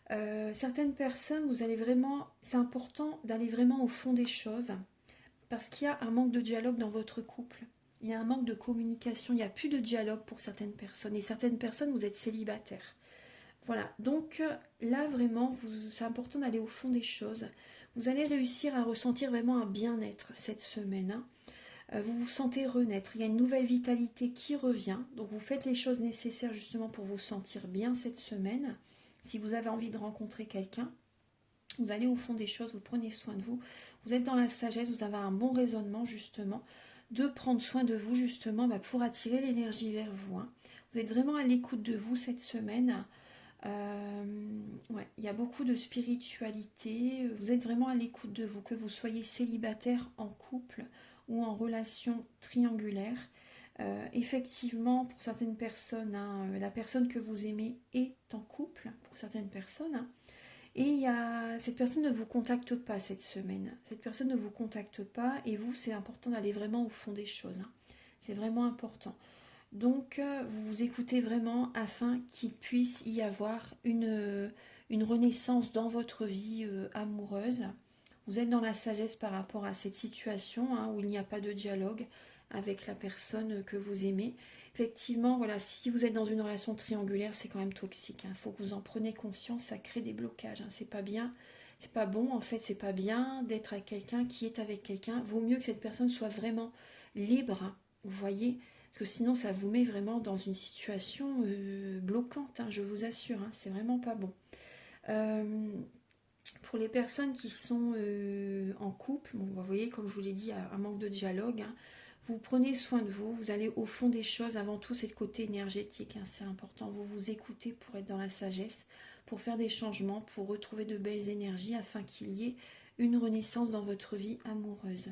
Certaines personnes, vous allez vraiment... C'est important d'aller vraiment au fond des choses. Parce qu'il y a un manque de dialogue dans votre couple. Il y a un manque de communication. Il n'y a plus de dialogue pour certaines personnes. Et certaines personnes, vous êtes célibataires. Voilà. Donc là, vraiment, c'est important d'aller au fond des choses. Vous allez réussir à ressentir vraiment un bien-être cette semaine. Hein. Vous vous sentez renaître. Il y a une nouvelle vitalité qui revient. Donc vous faites les choses nécessaires justement pour vous sentir bien cette semaine. Si vous avez envie de rencontrer quelqu'un, vous allez au fond des choses, vous prenez soin de vous. Vous êtes dans la sagesse, vous avez un bon raisonnement justement, de prendre soin de vous justement pour attirer l'énergie vers vous. Hein. Vous êtes vraiment à l'écoute de vous cette semaine. Ouais, il y a beaucoup de spiritualité. Vous êtes vraiment à l'écoute de vous, que vous soyez célibataire, en couple ou en relation triangulaire. Effectivement, pour certaines personnes, hein, la personne que vous aimez est en couple, pour certaines personnes. Hein. Et cette personne ne vous contacte pas cette semaine. Cette personne ne vous contacte pas et vous, c'est important d'aller vraiment au fond des choses. Hein. C'est vraiment important. Donc, vous vous écoutez vraiment afin qu'il puisse y avoir une renaissance dans votre vie amoureuse. Vous êtes dans la sagesse par rapport à cette situation hein, où il n'y a pas de dialogue avec la personne que vous aimez. Effectivement, voilà, si vous êtes dans une relation triangulaire, c'est quand même toxique. Il faut que vous en preniez conscience, ça crée des blocages. Hein, c'est pas bien, c'est pas bon, en fait, c'est pas bien d'être avec quelqu'un qui est avec quelqu'un. Vaut mieux que cette personne soit vraiment libre, hein, vous voyez, parce que sinon ça vous met vraiment dans une situation bloquante, hein, je vous assure, hein, c'est vraiment pas bon. Pour les personnes qui sont en couple, bon, vous voyez, comme je vous l'ai dit, un manque de dialogue, hein, vous prenez soin de vous, vous allez au fond des choses, avant tout c'est le côté énergétique, hein, c'est important, vous vous écoutez pour être dans la sagesse, pour faire des changements, pour retrouver de belles énergies afin qu'il y ait une renaissance dans votre vie amoureuse.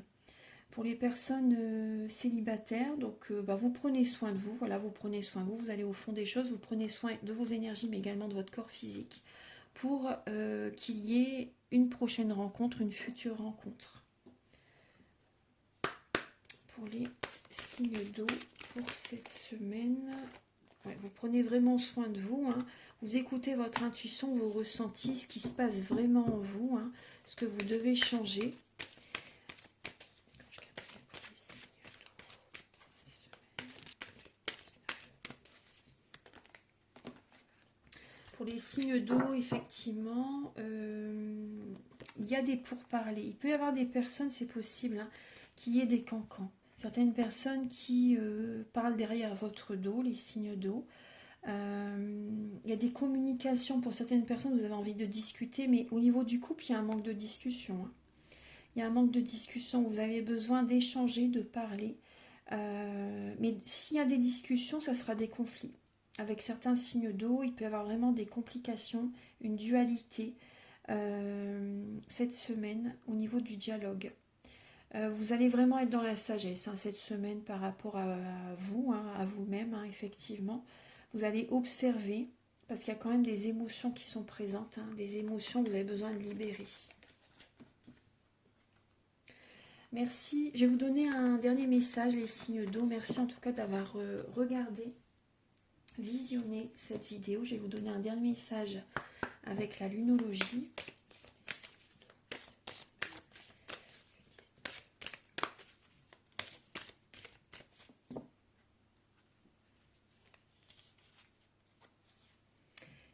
Pour les personnes célibataires, donc vous prenez soin de vous, voilà, vous prenez soin de vous, vous allez au fond des choses, vous prenez soin de vos énergies mais également de votre corps physique pour qu'il y ait une prochaine rencontre, une future rencontre. Pour les signes d'eau pour cette semaine, ouais, vous prenez vraiment soin de vous, hein. Vous écoutez votre intuition, vos ressentis, ce qui se passe vraiment en vous, hein, ce que vous devez changer. Pour les signes d'eau, effectivement, il y a des pourparlers. Il peut y avoir des personnes, c'est possible, hein, qu'il y ait des cancans. Certaines personnes qui parlent derrière votre dos, les signes d'eau. Il y a des communications pour certaines personnes, vous avez envie de discuter, mais au niveau du couple, il y a un manque de discussion, hein. Il y a un manque de discussion, vous avez besoin d'échanger, de parler. Mais s'il y a des discussions, ça sera des conflits. Avec certains signes d'eau, il peut y avoir vraiment des complications, une dualité cette semaine au niveau du dialogue. Vous allez vraiment être dans la sagesse, hein, cette semaine par rapport à vous, hein, à vous-même, hein, effectivement. Vous allez observer, parce qu'il y a quand même des émotions qui sont présentes, hein, des émotions que vous avez besoin de libérer. Merci. Je vais vous donner un dernier message, les signes d'eau. Merci en tout cas d'avoir regardé, visionné cette vidéo. Je vais vous donner un dernier message avec la lunologie.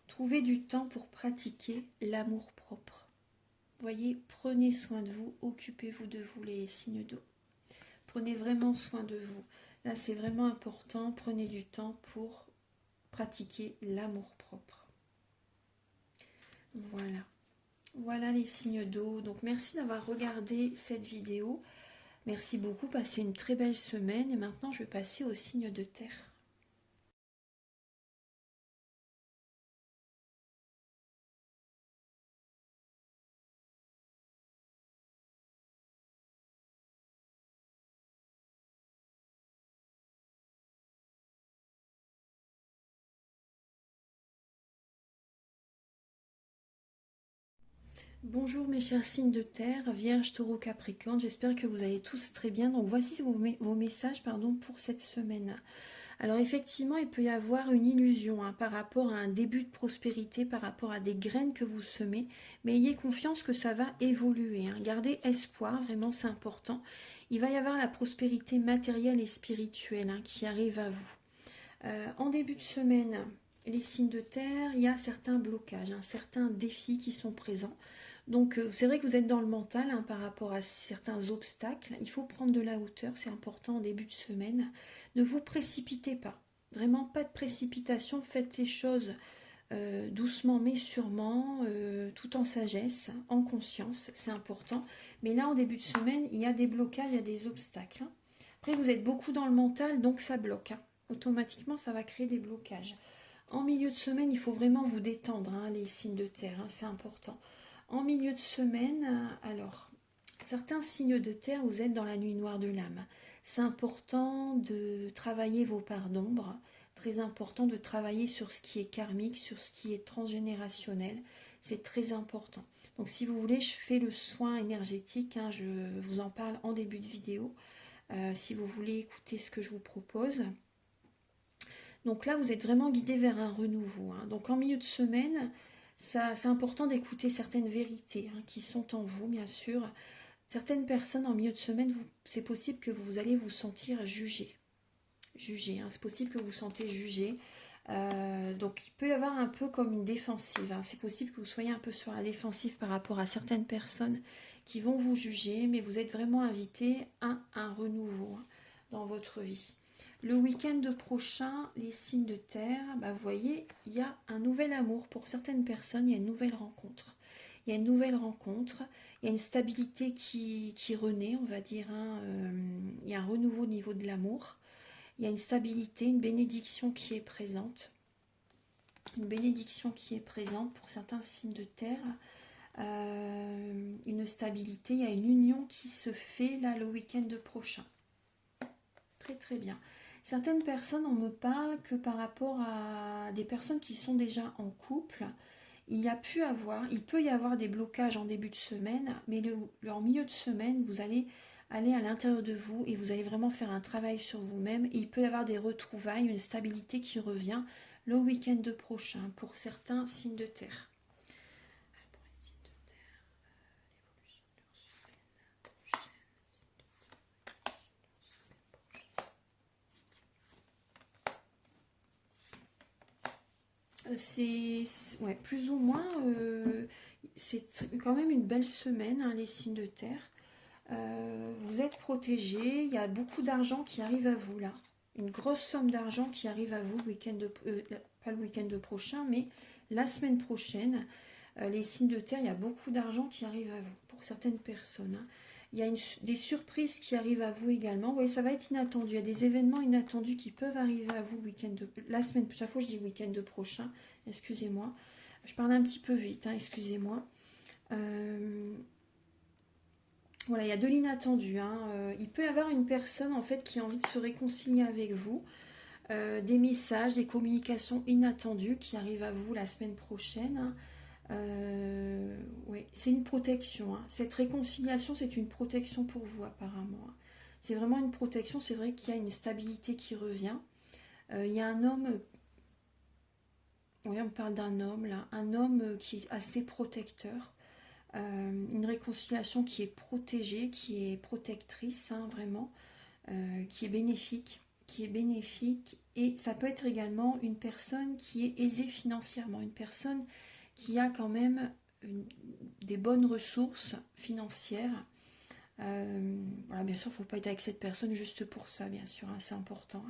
Trouvez du temps pour pratiquer l'amour-propre. Voyez, prenez soin de vous, occupez-vous de vous, les signes d'eau. Prenez vraiment soin de vous. Là, c'est vraiment important. Prenez du temps pour pratiquer l'amour-propre. Voilà. Voilà les signes d'eau. Donc, merci d'avoir regardé cette vidéo. Merci beaucoup. Passez une très belle semaine. Et maintenant, je vais passer aux signes de terre. Bonjour mes chers signes de terre, Vierge, Taureau, Capricorne, j'espère que vous allez tous très bien. Donc voici vos messages pour cette semaine. Alors effectivement, il peut y avoir une illusion hein, par rapport à un début de prospérité, par rapport à des graines que vous semez, mais ayez confiance que ça va évoluer. Hein. Gardez espoir, vraiment c'est important. Il va y avoir la prospérité matérielle et spirituelle hein, qui arrive à vous. En début de semaine, les signes de terre, il y a certains blocages, hein, certains défis qui sont présents. Donc c'est vrai que vous êtes dans le mental hein, par rapport à certains obstacles. Il faut prendre de la hauteur, c'est important en début de semaine. Ne vous précipitez pas. Vraiment pas de précipitation. Faites les choses doucement mais sûrement, tout en sagesse, en conscience. C'est important. Mais là en début de semaine, il y a des blocages, il y a des obstacles. Hein. Après vous êtes beaucoup dans le mental, donc ça bloque. Hein. Automatiquement ça va créer des blocages. En milieu de semaine, il faut vraiment vous détendre, hein, les signes de terre, hein, c'est important. En milieu de semaine, alors, certains signes de terre, vous êtes dans la nuit noire de l'âme. C'est important de travailler vos parts d'ombre, très important de travailler sur ce qui est karmique, sur ce qui est transgénérationnel. C'est très important. Donc si vous voulez, je fais le soin énergétique, hein, je vous en parle en début de vidéo. Si vous voulez écouter ce que je vous propose. Donc là, vous êtes vraiment guidé vers un renouveau. Hein. Donc en milieu de semaine, c'est important d'écouter certaines vérités hein, qui sont en vous, bien sûr. Certaines personnes en milieu de semaine, c'est possible que vous allez vous sentir jugé. Jugé, hein, c'est possible que vous vous sentez jugé. Donc il peut y avoir un peu comme une défensive. Hein. C'est possible que vous soyez un peu sur la défensive par rapport à certaines personnes qui vont vous juger, mais vous êtes vraiment invité à un renouveau hein, dans votre vie. Le week-end prochain, les signes de terre, bah vous voyez, il y a un nouvel amour. Pour certaines personnes, il y a une nouvelle rencontre. Il y a une nouvelle rencontre, il y a une stabilité qui renaît, on va dire. Hein, il y a un renouveau au niveau de l'amour. Il y a une stabilité, une bénédiction qui est présente. Une bénédiction qui est présente pour certains signes de terre. Une stabilité, il y a une union qui se fait là le week-end prochain. Très très bien. Certaines personnes, on me parle que par rapport à des personnes qui sont déjà en couple, il peut y avoir des blocages en début de semaine, mais en milieu de semaine, vous allez aller à l'intérieur de vous et vous allez vraiment faire un travail sur vous-même. Et il peut y avoir des retrouvailles, une stabilité qui revient le week-end prochain pour certains signes de terre. Pour les signes de terre, l'évolution de leur semaine prochaine. C'est ouais, plus ou moins, c'est quand même une belle semaine, hein, les signes de terre. Vous êtes protégés, il y a beaucoup d'argent qui arrive à vous là. Une grosse somme d'argent qui arrive à vous le week-end pas le week-end prochain, mais la semaine prochaine. Les signes de terre, il y a beaucoup d'argent qui arrive à vous pour certaines personnes, hein. Il y a des surprises qui arrivent à vous également. Vous voyez, ça va être inattendu. Il y a des événements inattendus qui peuvent arriver à vous la semaine. Chaque fois, je dis week-end prochain. Excusez-moi. Je parle un petit peu vite, hein, excusez-moi. Voilà, il y a de l'inattendu, hein. Il peut y avoir une personne en fait qui a envie de se réconcilier avec vous. Des messages, des communications inattendues qui arrivent à vous la semaine prochaine, hein. Oui, c'est une protection, hein. Cette réconciliation, c'est une protection pour vous apparemment, hein. C'est vraiment une protection. C'est vrai qu'il y a une stabilité qui revient. Il y a un homme, oui, on parle d'un homme là, un homme qui est assez protecteur. Une réconciliation qui est protégée, qui est protectrice, hein, vraiment, qui est bénéfique. Et ça peut être également une personne qui est aisée financièrement, une personne qui a quand même des bonnes ressources financières. Voilà, bien sûr, il ne faut pas être avec cette personne juste pour ça, bien sûr, hein, c'est important.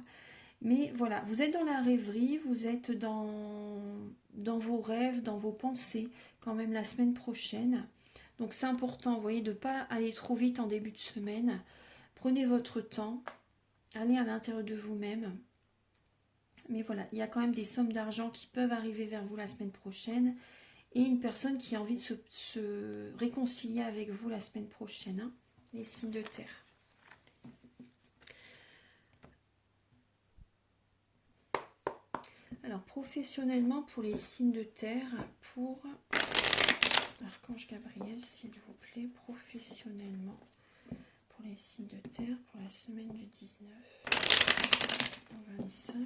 Mais voilà, vous êtes dans la rêverie, vous êtes dans vos rêves, dans vos pensées, quand même la semaine prochaine. Donc c'est important, vous voyez, de ne pas aller trop vite en début de semaine. Prenez votre temps, allez à l'intérieur de vous-même. Mais voilà, il y a quand même des sommes d'argent qui peuvent arriver vers vous la semaine prochaine. Et une personne qui a envie de se réconcilier avec vous la semaine prochaine, hein, les signes de terre. Alors, professionnellement, pour les signes de terre, pour Archange Gabriel, s'il vous plaît, professionnellement, pour les signes de terre, pour la semaine du 19 au 25.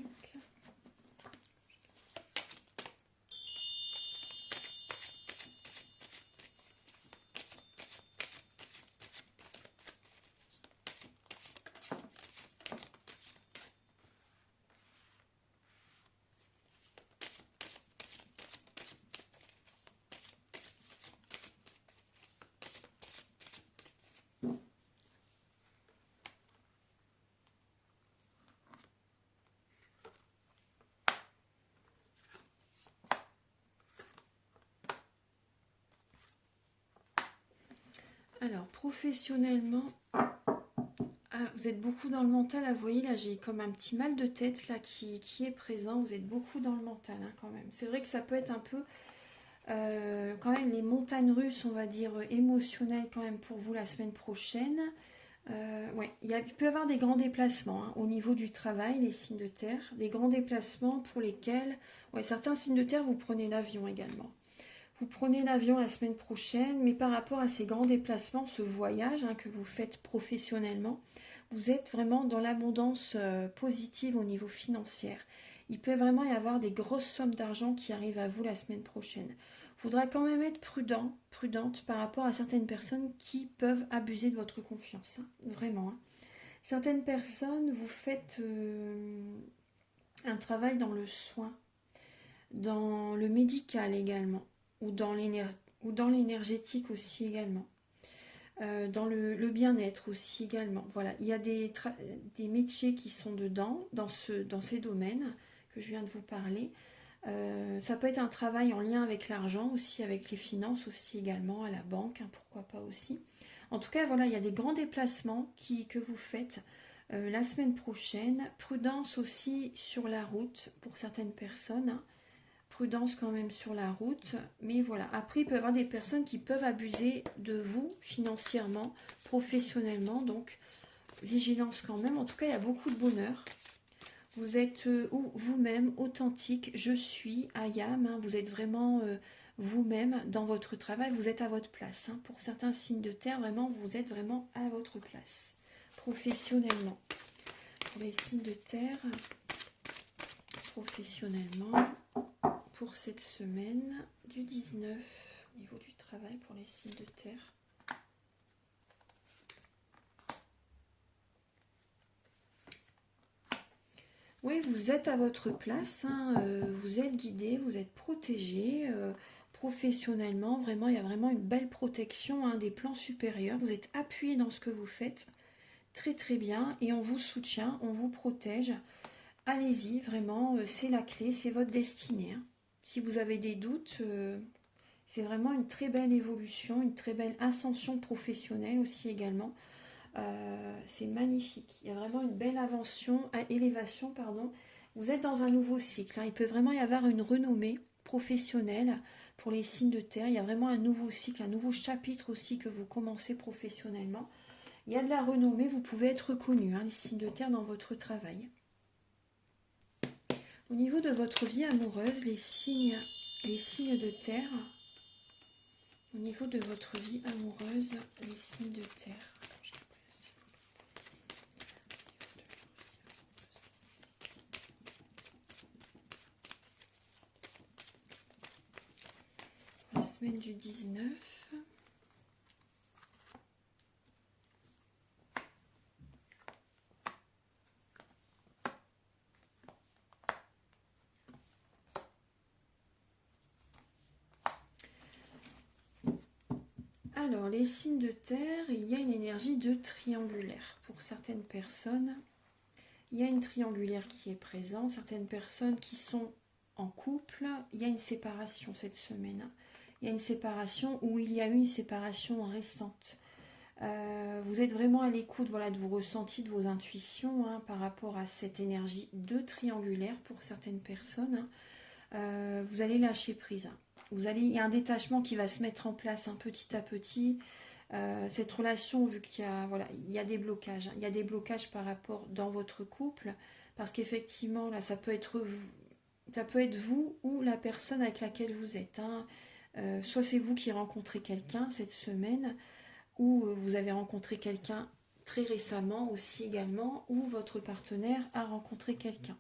Alors, professionnellement, vous êtes beaucoup dans le mental. Vous voyez, là, j'ai comme un petit mal de tête là qui est présent. Vous êtes beaucoup dans le mental, hein, quand même. C'est vrai que ça peut être un peu, quand même, les montagnes russes, on va dire, émotionnelles quand même pour vous la semaine prochaine. Ouais, il peut y avoir des grands déplacements, hein, au niveau du travail, les signes de terre. Des grands déplacements pour lesquels, ouais, certains signes de terre, vous prenez l'avion également. Vous prenez l'avion la semaine prochaine, mais par rapport à ces grands déplacements, ce voyage, hein, que vous faites professionnellement, vous êtes vraiment dans l'abondance positive au niveau financier. Il peut vraiment y avoir des grosses sommes d'argent qui arrivent à vous la semaine prochaine. Il faudra quand même être prudente par rapport à certaines personnes qui peuvent abuser de votre confiance, hein, vraiment, hein. Certaines personnes, vous faites un travail dans le soin, dans le médical également, ou dans l'énergétique aussi également, dans le bien-être aussi également. Voilà, il y a des métiers qui sont dedans, dans ces domaines que je viens de vous parler. Ça peut être un travail en lien avec l'argent aussi, avec les finances aussi également, à la banque, hein, pourquoi pas aussi. En tout cas, voilà, il y a des grands déplacements que vous faites la semaine prochaine. Prudence aussi sur la route pour certaines personnes, hein. Prudence quand même sur la route, mais voilà. Après, il peut y avoir des personnes qui peuvent abuser de vous financièrement, professionnellement, donc vigilance quand même. En tout cas, il y a beaucoup de bonheur. Vous êtes vous-même authentique, je suis, I am, hein, vous êtes vraiment vous-même dans votre travail, vous êtes à votre place, hein. Pour certains signes de terre, vraiment, vous êtes vraiment à votre place, professionnellement. Pour les signes de terre, professionnellement, pour cette semaine du 19 au niveau du travail pour les signes de terre. Oui, vous êtes à votre place, hein, vous êtes guidé, vous êtes protégé professionnellement. Vraiment, il y a vraiment une belle protection hein, des plans supérieurs. Vous êtes appuyé dans ce que vous faites très très bien et on vous soutient, on vous protège. Allez-y, vraiment, c'est la clé, c'est votre destinée, hein. Si vous avez des doutes, c'est vraiment une très belle évolution, une très belle ascension professionnelle aussi également. C'est magnifique. Il y a vraiment une belle élévation, pardon. Vous êtes dans un nouveau cycle, hein. Il peut vraiment y avoir une renommée professionnelle pour les signes de terre. Il y a vraiment un nouveau cycle, un nouveau chapitre aussi que vous commencez professionnellement. Il y a de la renommée, vous pouvez être reconnu, hein, les signes de terre dans votre travail. Au niveau de votre vie amoureuse, les signes de terre, au niveau de votre vie amoureuse, les signes de terre. La semaine du 19. Alors, les signes de terre, il y a une énergie de triangulaire. Pour certaines personnes, il y a une triangulaire qui est présente. Certaines personnes qui sont en couple, il y a une séparation cette semaine. Il y a une séparation ou il y a eu une séparation récente. Vous êtes vraiment à l'écoute voilà, de vos ressentis, de vos intuitions hein, par rapport à cette énergie de triangulaire pour certaines personnes. Vous allez lâcher prise. Il y a un détachement qui va se mettre en place un petit à petit. Cette relation, vu il y a des blocages. Il y a des blocages par rapport dans votre couple, parce qu'effectivement, là, ça peut être vous ou la personne avec laquelle vous êtes. Hein. Soit c'est vous qui rencontrez quelqu'un cette semaine, ou vous avez rencontré quelqu'un très récemment aussi également, ou votre partenaire a rencontré quelqu'un.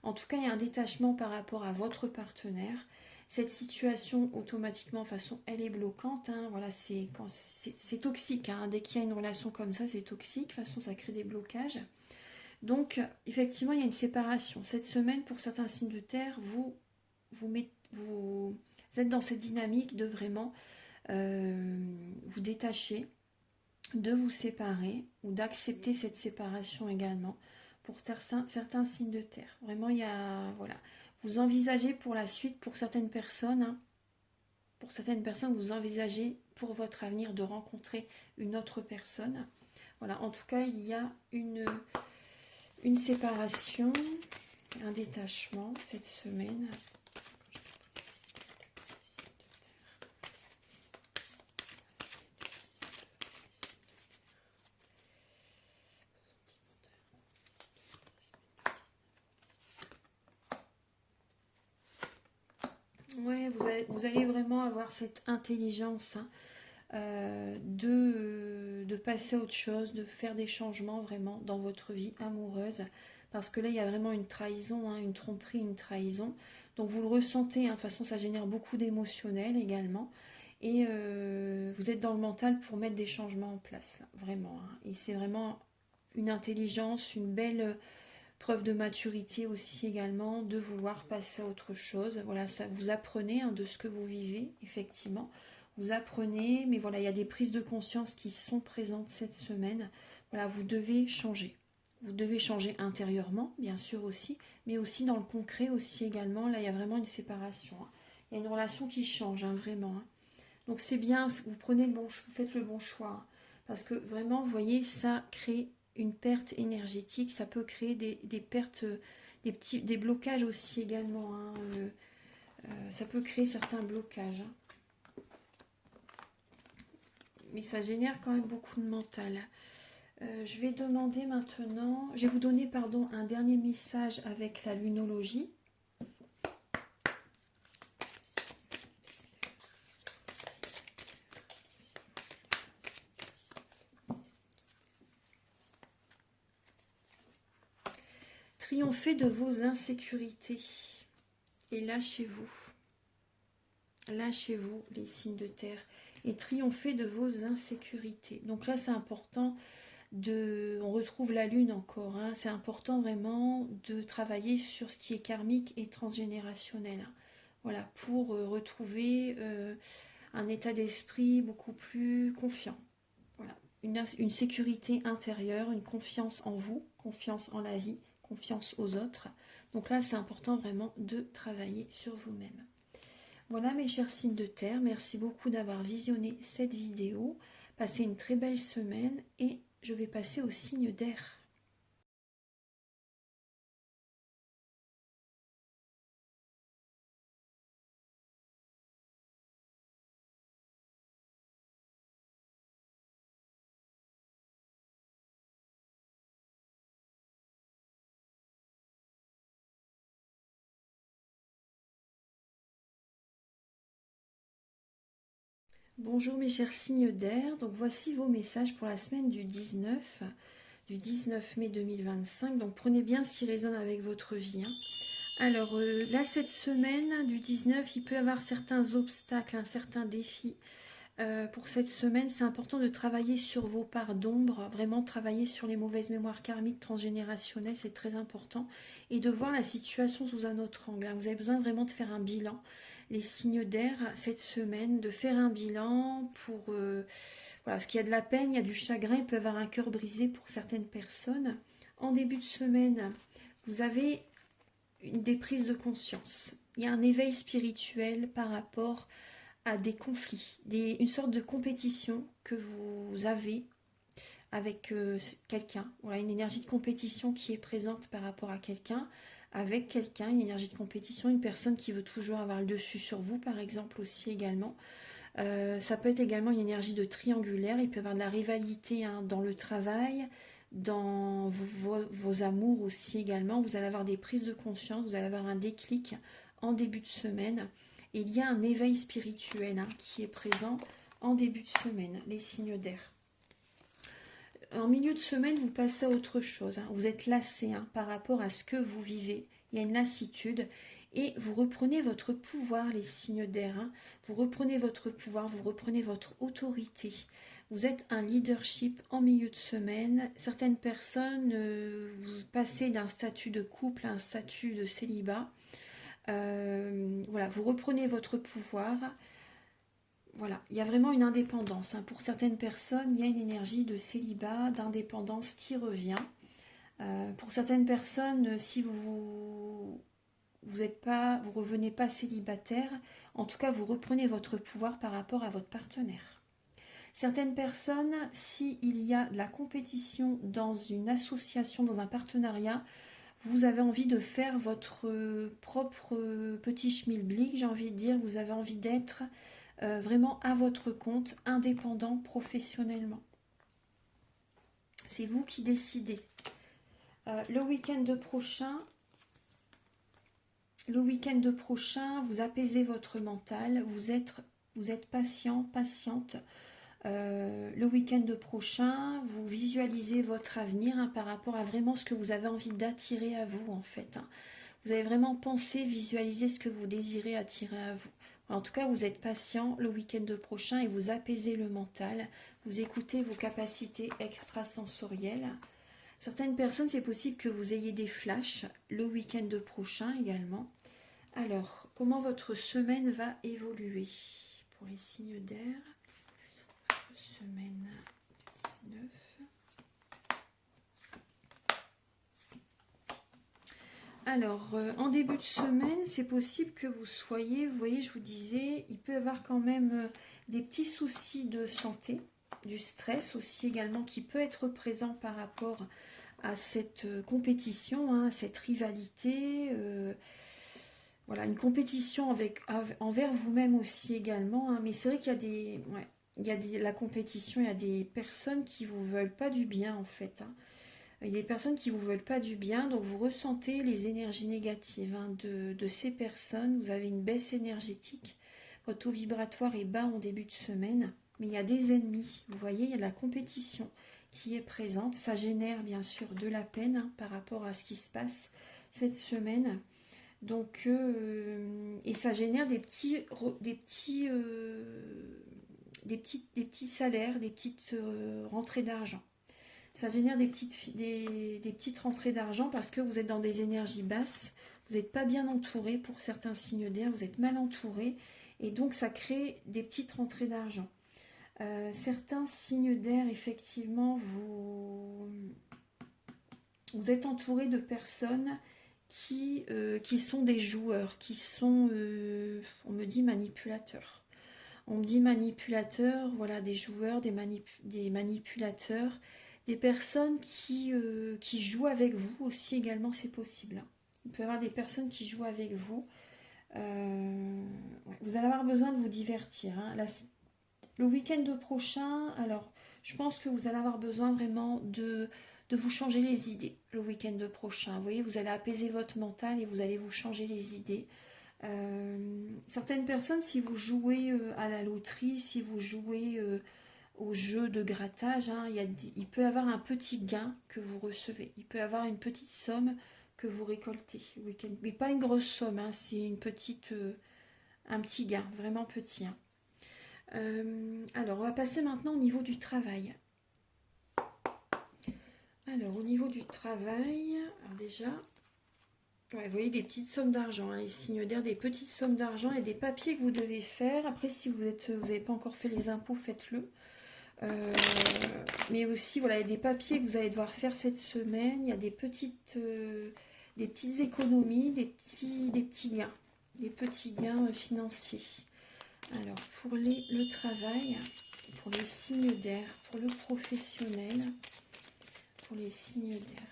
En tout cas, il y a un détachement par rapport à votre partenaire. Cette situation, automatiquement, de toute façon, elle est bloquante. Hein. Voilà, c'est toxique. Hein. Dès qu'il y a une relation comme ça, c'est toxique. De toute façon, ça crée des blocages. Donc, effectivement, il y a une séparation. Cette semaine, pour certains signes de terre, vous êtes dans cette dynamique de vraiment vous détacher, de vous séparer ou d'accepter cette séparation également pour certains signes de terre. Vraiment, il y a, voilà, vous envisagez pour la suite, pour certaines personnes, hein, vous envisagez pour votre avenir de rencontrer une autre personne. Voilà, en tout cas, il y a une séparation, un détachement cette semaine. Ouais, vous allez vraiment avoir cette intelligence hein, de passer à autre chose, de faire des changements vraiment dans votre vie amoureuse. Parce que là, il y a vraiment une trahison, hein, une tromperie, une trahison. Donc vous le ressentez, hein, de toute façon, ça génère beaucoup d'émotionnel également. Et vous êtes dans le mental pour mettre des changements en place, là, vraiment. Hein. Et c'est vraiment une intelligence, une belle preuve de maturité aussi également, de vouloir passer à autre chose. Voilà, ça vous apprenez hein, de ce que vous vivez, effectivement. Vous apprenez, mais voilà, il y a des prises de conscience qui sont présentes cette semaine. Voilà, vous devez changer. Vous devez changer intérieurement, bien sûr aussi, mais aussi dans le concret aussi également. Là, il y a vraiment une séparation. Hein. Il y a une relation qui change, hein, vraiment. Hein. Donc c'est bien, vous prenez vous faites le bon choix. Hein, parce que vraiment, vous voyez, ça crée une perte énergétique, ça peut créer des pertes, des blocages aussi également. Hein, ça peut créer certains blocages. Hein. Mais ça génère quand même beaucoup de mental. Je vais demander maintenant, je vais vous donner pardon, un dernier message avec la lunologie. Triomphez de vos insécurités et lâchez-vous. Lâchez-vous les signes de terre et triomphez de vos insécurités. Donc là, c'est important on retrouve la lune encore, hein. C'est important vraiment de travailler sur ce qui est karmique et transgénérationnel, hein. Voilà, pour retrouver un état d'esprit beaucoup plus confiant. Voilà, une sécurité intérieure, une confiance en vous, confiance en la vie, confiance aux autres. Donc là, c'est important vraiment de travailler sur vous-même. Voilà mes chers signes de terre, merci beaucoup d'avoir visionné cette vidéo. Passez une très belle semaine et je vais passer au signe d'air. Bonjour mes chers signes d'air, donc voici vos messages pour la semaine du 19 mai 2025. Donc prenez bien ce qui résonne avec votre vie, hein. Alors là, cette semaine du 19, il peut y avoir certains obstacles, un certain défi. Pour cette semaine, c'est important de travailler sur vos parts d'ombre, vraiment travailler sur les mauvaises mémoires karmiques transgénérationnelles, c'est très important, et de voir la situation sous un autre angle, hein. Vous avez besoin vraiment de faire un bilan, les signes d'air cette semaine, de faire un bilan pour... voilà, parce qu'il y a de la peine, il y a du chagrin, il peut y avoir un cœur brisé pour certaines personnes. En début de semaine, vous avez des prises de conscience. Il y a un éveil spirituel par rapport à des conflits, une sorte de compétition que vous avez avec quelqu'un. Voilà, une énergie de compétition qui est présente par rapport à quelqu'un, avec quelqu'un, une énergie de compétition, une personne qui veut toujours avoir le dessus sur vous, par exemple, aussi également. Ça peut être également une énergie de triangulaire, il peut y avoir de la rivalité, hein, dans le travail, dans vos amours aussi également. Vous allez avoir des prises de conscience, vous allez avoir un déclic en début de semaine. Et il y a un éveil spirituel, hein, qui est présent en début de semaine, les signes d'air. En milieu de semaine, vous passez à autre chose, hein. Vous êtes lassé, hein, par rapport à ce que vous vivez. Il y a une lassitude et vous reprenez votre pouvoir, les signes d'air, hein. Vous reprenez votre pouvoir, vous reprenez votre autorité. Vous êtes un leadership en milieu de semaine. Certaines personnes, vous passez d'un statut de couple à un statut de célibat. Voilà, vous reprenez votre pouvoir. Voilà, il y a vraiment une indépendance, hein. Pour certaines personnes, il y a une énergie de célibat, d'indépendance qui revient. Pour certaines personnes, si vous revenez pas célibataire, en tout cas, vous reprenez votre pouvoir par rapport à votre partenaire. Certaines personnes, s'il y a de la compétition dans une association, dans un partenariat, vous avez envie de faire votre propre petit schmilblick, j'ai envie de dire, vous avez envie d'être vraiment à votre compte, indépendant professionnellement. C'est vous qui décidez. Le week-end prochain, vous apaisez votre mental, vous êtes patient, patiente. Le week-end prochain, vous visualisez votre avenir, hein, par rapport à vraiment ce que vous avez envie d'attirer à vous, en fait, hein. Vous avez vraiment pensé, visualisé ce que vous désirez attirer à vous. En tout cas, vous êtes patient le week-end prochain et vous apaisez le mental. Vous écoutez vos capacités extrasensorielles. Certaines personnes, c'est possible que vous ayez des flashs le week-end prochain également. Alors, comment votre semaine va évoluer pour les signes d'air? Semaine du 19. Alors, en début de semaine, c'est possible que vous soyez, vous voyez, je vous disais, il peut y avoir quand même des petits soucis de santé, du stress aussi également qui peut être présent par rapport à cette compétition, hein, à cette rivalité. Voilà, une compétition envers vous-même aussi également, hein, mais c'est vrai qu'il y a des... Ouais, la compétition, il y a des personnes qui ne vous veulent pas du bien en fait, hein. Il y a des personnes qui ne vous veulent pas du bien, donc vous ressentez les énergies négatives, hein, de ces personnes. Vous avez une baisse énergétique, votre taux vibratoire est bas en début de semaine, mais il y a des ennemis, vous voyez, il y a de la compétition qui est présente. Ça génère bien sûr de la peine, hein, par rapport à ce qui se passe cette semaine. Donc, et ça génère des petits salaires, des petites rentrées d'argent. Ça génère des petites rentrées d'argent parce que vous êtes dans des énergies basses. Vous n'êtes pas bien entouré pour certains signes d'air. Vous êtes mal entouré. Et donc, ça crée des petites rentrées d'argent. Certains signes d'air, effectivement, vous êtes entouré de personnes qui sont des joueurs, qui sont, on me dit, manipulateurs. On me dit manipulateurs, voilà, des joueurs, des manipulateurs, des personnes qui jouent avec vous aussi également, c'est possible. Il peut y avoir des personnes qui jouent avec vous. Ouais, vous allez avoir besoin de vous divertir. Hein. Le week-end prochain, alors, je pense que vous allez avoir besoin vraiment de vous changer les idées le week-end prochain. Vous voyez, vous allez apaiser votre mental et vous allez vous changer les idées. Certaines personnes, si vous jouez à la loterie, si vous jouez au jeu de grattage, hein, il peut y avoir un petit gain que vous recevez. Il peut y avoir une petite somme que vous récoltez le week-end. Mais pas une grosse somme, hein, c'est un petit gain, vraiment petit. Hein. Alors, on va passer maintenant au niveau du travail. Alors, au niveau du travail, alors déjà, ouais, vous voyez des petites sommes d'argent, hein, les signes d'air, des petites sommes d'argent et des papiers que vous devez faire. Après, si vous n'avez pas encore fait les impôts, faites-le. Mais aussi, voilà, il y a des papiers que vous allez devoir faire cette semaine. Il y a des petites économies, des petits gains, des petits gains financiers. Alors, pour le travail, pour les signes d'air, pour le professionnel, pour les signes d'air.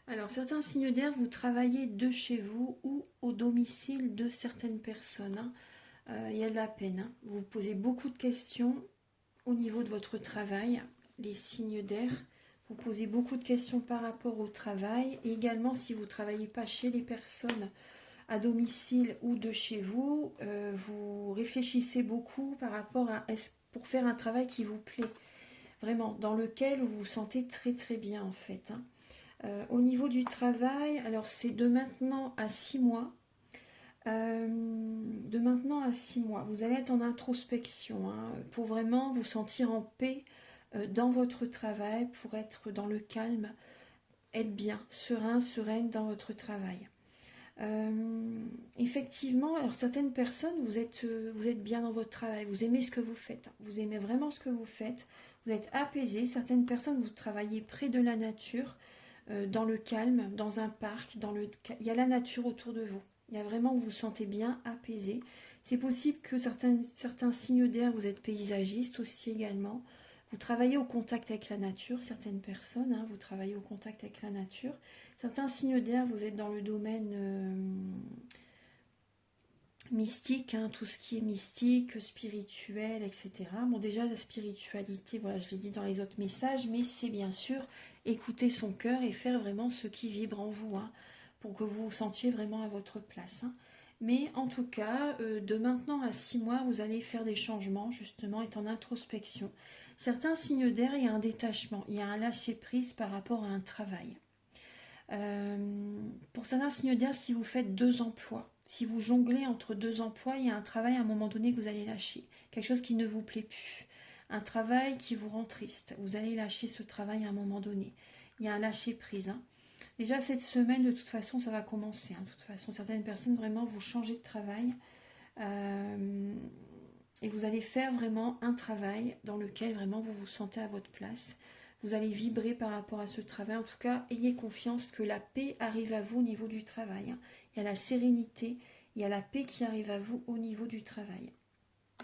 Alors, certains signes d'air, vous travaillez de chez vous ou au domicile de certaines personnes. Hein. Il y a de la peine. Hein. Vous vous posez beaucoup de questions au niveau de votre travail, les signes d'air. Vous posez beaucoup de questions par rapport au travail. Et également, si vous ne travaillez pas chez les personnes à domicile ou de chez vous, vous réfléchissez beaucoup par rapport à pour faire un travail qui vous plaît. Vraiment, dans lequel vous vous sentez très très bien en fait. Hein. Au niveau du travail, alors c'est de maintenant à 6 mois. De maintenant à 6 mois, vous allez être en introspection hein, pour vraiment vous sentir en paix dans votre travail, pour être dans le calme, être bien, serein, sereine dans votre travail. Effectivement, alors certaines personnes, vous êtes bien dans votre travail, vous aimez ce que vous faites, vous aimez vraiment ce que vous faites, vous êtes apaisé. Certaines personnes, vous travaillez près de la nature, dans le calme, dans un parc, il y a la nature autour de vous. Il y a vraiment, vous vous sentez bien apaisé. C'est possible que certains signes d'air, vous êtes paysagiste aussi également. Vous travaillez au contact avec la nature, certaines personnes, hein, vous travaillez au contact avec la nature. Certains signes d'air, vous êtes dans le domaine mystique, hein, tout ce qui est mystique, spirituel, etc. Bon, déjà, la spiritualité, voilà, je l'ai dit dans les autres messages, mais c'est bien sûr écouter son cœur et faire vraiment ce qui vibre en vous, hein, pour que vous vous sentiez vraiment à votre place. Hein. Mais en tout cas, de maintenant à 6 mois, vous allez faire des changements, justement, être en introspection. Certains signes d'air, il y a un détachement, il y a un lâcher-prise par rapport à un travail. Pour certains signes d'air, si vous faites 2 emplois, si vous jonglez entre 2 emplois, il y a un travail à un moment donné que vous allez lâcher. Quelque chose qui ne vous plaît plus. Un travail qui vous rend triste. Vous allez lâcher ce travail à un moment donné. Il y a un lâcher-prise. Hein. Déjà, cette semaine, de toute façon, ça va commencer. Hein. De toute façon, certaines personnes, vraiment, vous changez de travail. Et vous allez faire vraiment un travail dans lequel, vraiment, vous vous sentez à votre place. Vous allez vibrer par rapport à ce travail. En tout cas, ayez confiance que la paix arrive à vous au niveau du travail. Hein. Il y a la sérénité, il y a la paix qui arrive à vous au niveau du travail.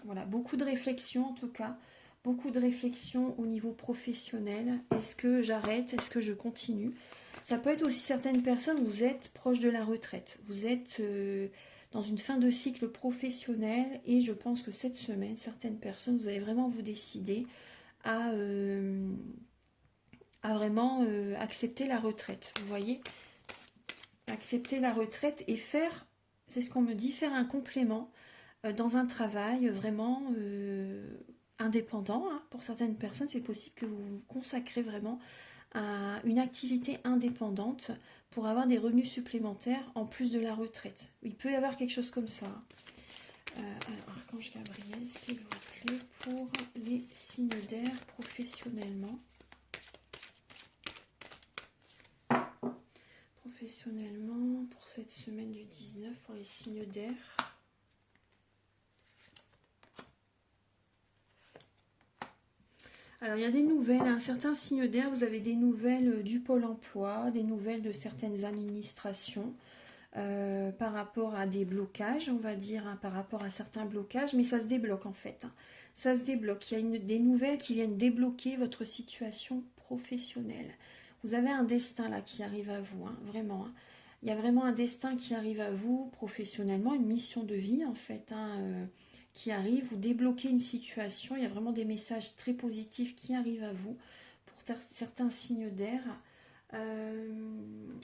Voilà, beaucoup de réflexion en tout cas, beaucoup de réflexion au niveau professionnel. Est-ce que j'arrête? Est-ce que je continue? Ça peut être aussi certaines personnes, vous êtes proche de la retraite, vous êtes dans une fin de cycle professionnel et je pense que cette semaine, certaines personnes, vous allez vraiment vous décider à vraiment accepter la retraite, vous voyez. accepter la retraite et faire, c'est ce qu'on me dit, faire un complément dans un travail vraiment indépendant. Hein. Pour certaines personnes, c'est possible que vous vous consacrez vraiment à une activité indépendante pour avoir des revenus supplémentaires en plus de la retraite. Il peut y avoir quelque chose comme ça. Alors, Archange Gabriel, s'il vous plaît, pour les signes d'air professionnellement. Professionnellement, pour cette semaine du 19, pour les signes d'air. Alors, il y a des nouvelles, hein, certains signes d'air, vous avez des nouvelles du Pôle emploi, des nouvelles de certaines administrations par rapport à des blocages, on va dire, hein, par rapport à certains blocages, mais ça se débloque en fait. Hein. Ça se débloque. Il y a des nouvelles qui viennent débloquer votre situation professionnelle. Vous avez un destin là qui arrive à vous, hein, vraiment. Hein. Il y a vraiment un destin qui arrive à vous professionnellement, une mission de vie en fait. Hein, qui arrive, vous débloquez une situation, il y a vraiment des messages très positifs qui arrivent à vous pour certains signes d'air.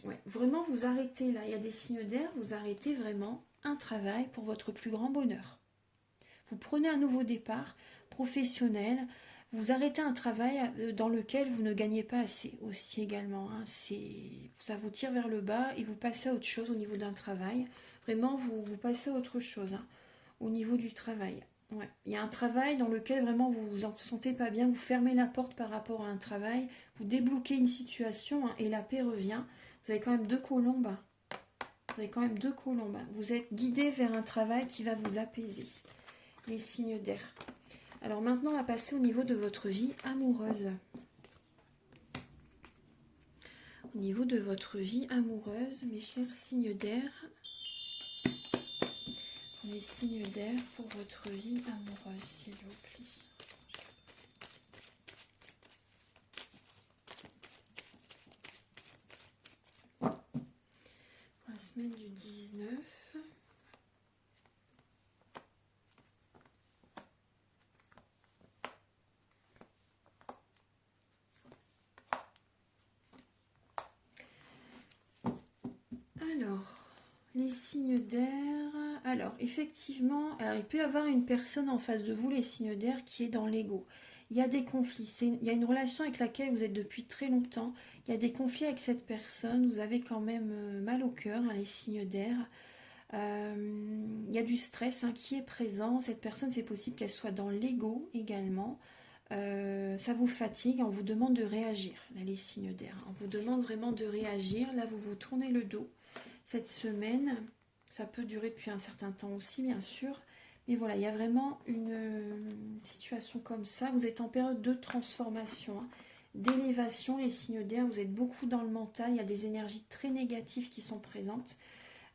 Ouais, vraiment vous arrêtez là, il y a des signes d'air, vous arrêtez vraiment un travail pour votre plus grand bonheur. Vous prenez un nouveau départ professionnel, vous arrêtez un travail dans lequel vous ne gagnez pas assez aussi également. Hein, ça vous tire vers le bas et vous passez à autre chose au niveau d'un travail. Vraiment, vous passez à autre chose. Hein. Au niveau du travail. Ouais. Il y a un travail dans lequel vraiment vous vous en sentez pas bien, vous fermez la porte par rapport à un travail, vous débloquez une situation hein, et la paix revient. Vous avez quand même deux colombes. Vous avez quand même deux colombes. Vous êtes guidé vers un travail qui va vous apaiser. Les signes d'air. Alors maintenant, on va passer au niveau de votre vie amoureuse. Au niveau de votre vie amoureuse, mes chers signes d'air, les signes d'air pour votre vie amoureuse, s'il vous plaît. Pour la semaine du 19. Alors, les signes d'air. Alors, effectivement, il peut y avoir une personne en face de vous, les signes d'air, qui est dans l'ego. Il y a des conflits. Il y a une relation avec laquelle vous êtes depuis très longtemps. Il y a des conflits avec cette personne. Vous avez quand même mal au cœur, hein, les signes d'air. Il y a du stress hein, qui est présent. Cette personne, c'est possible qu'elle soit dans l'ego également. Ça vous fatigue, on vous demande de réagir. Là, les signes d'air. On vous demande vraiment de réagir. Là, vous vous tournez le dos. Cette semaine, ça peut durer depuis un certain temps aussi, bien sûr. Mais voilà, il y a vraiment une situation comme ça. Vous êtes en période de transformation, hein, d'élévation, les signes d'air. Vous êtes beaucoup dans le mental. Il y a des énergies très négatives qui sont présentes.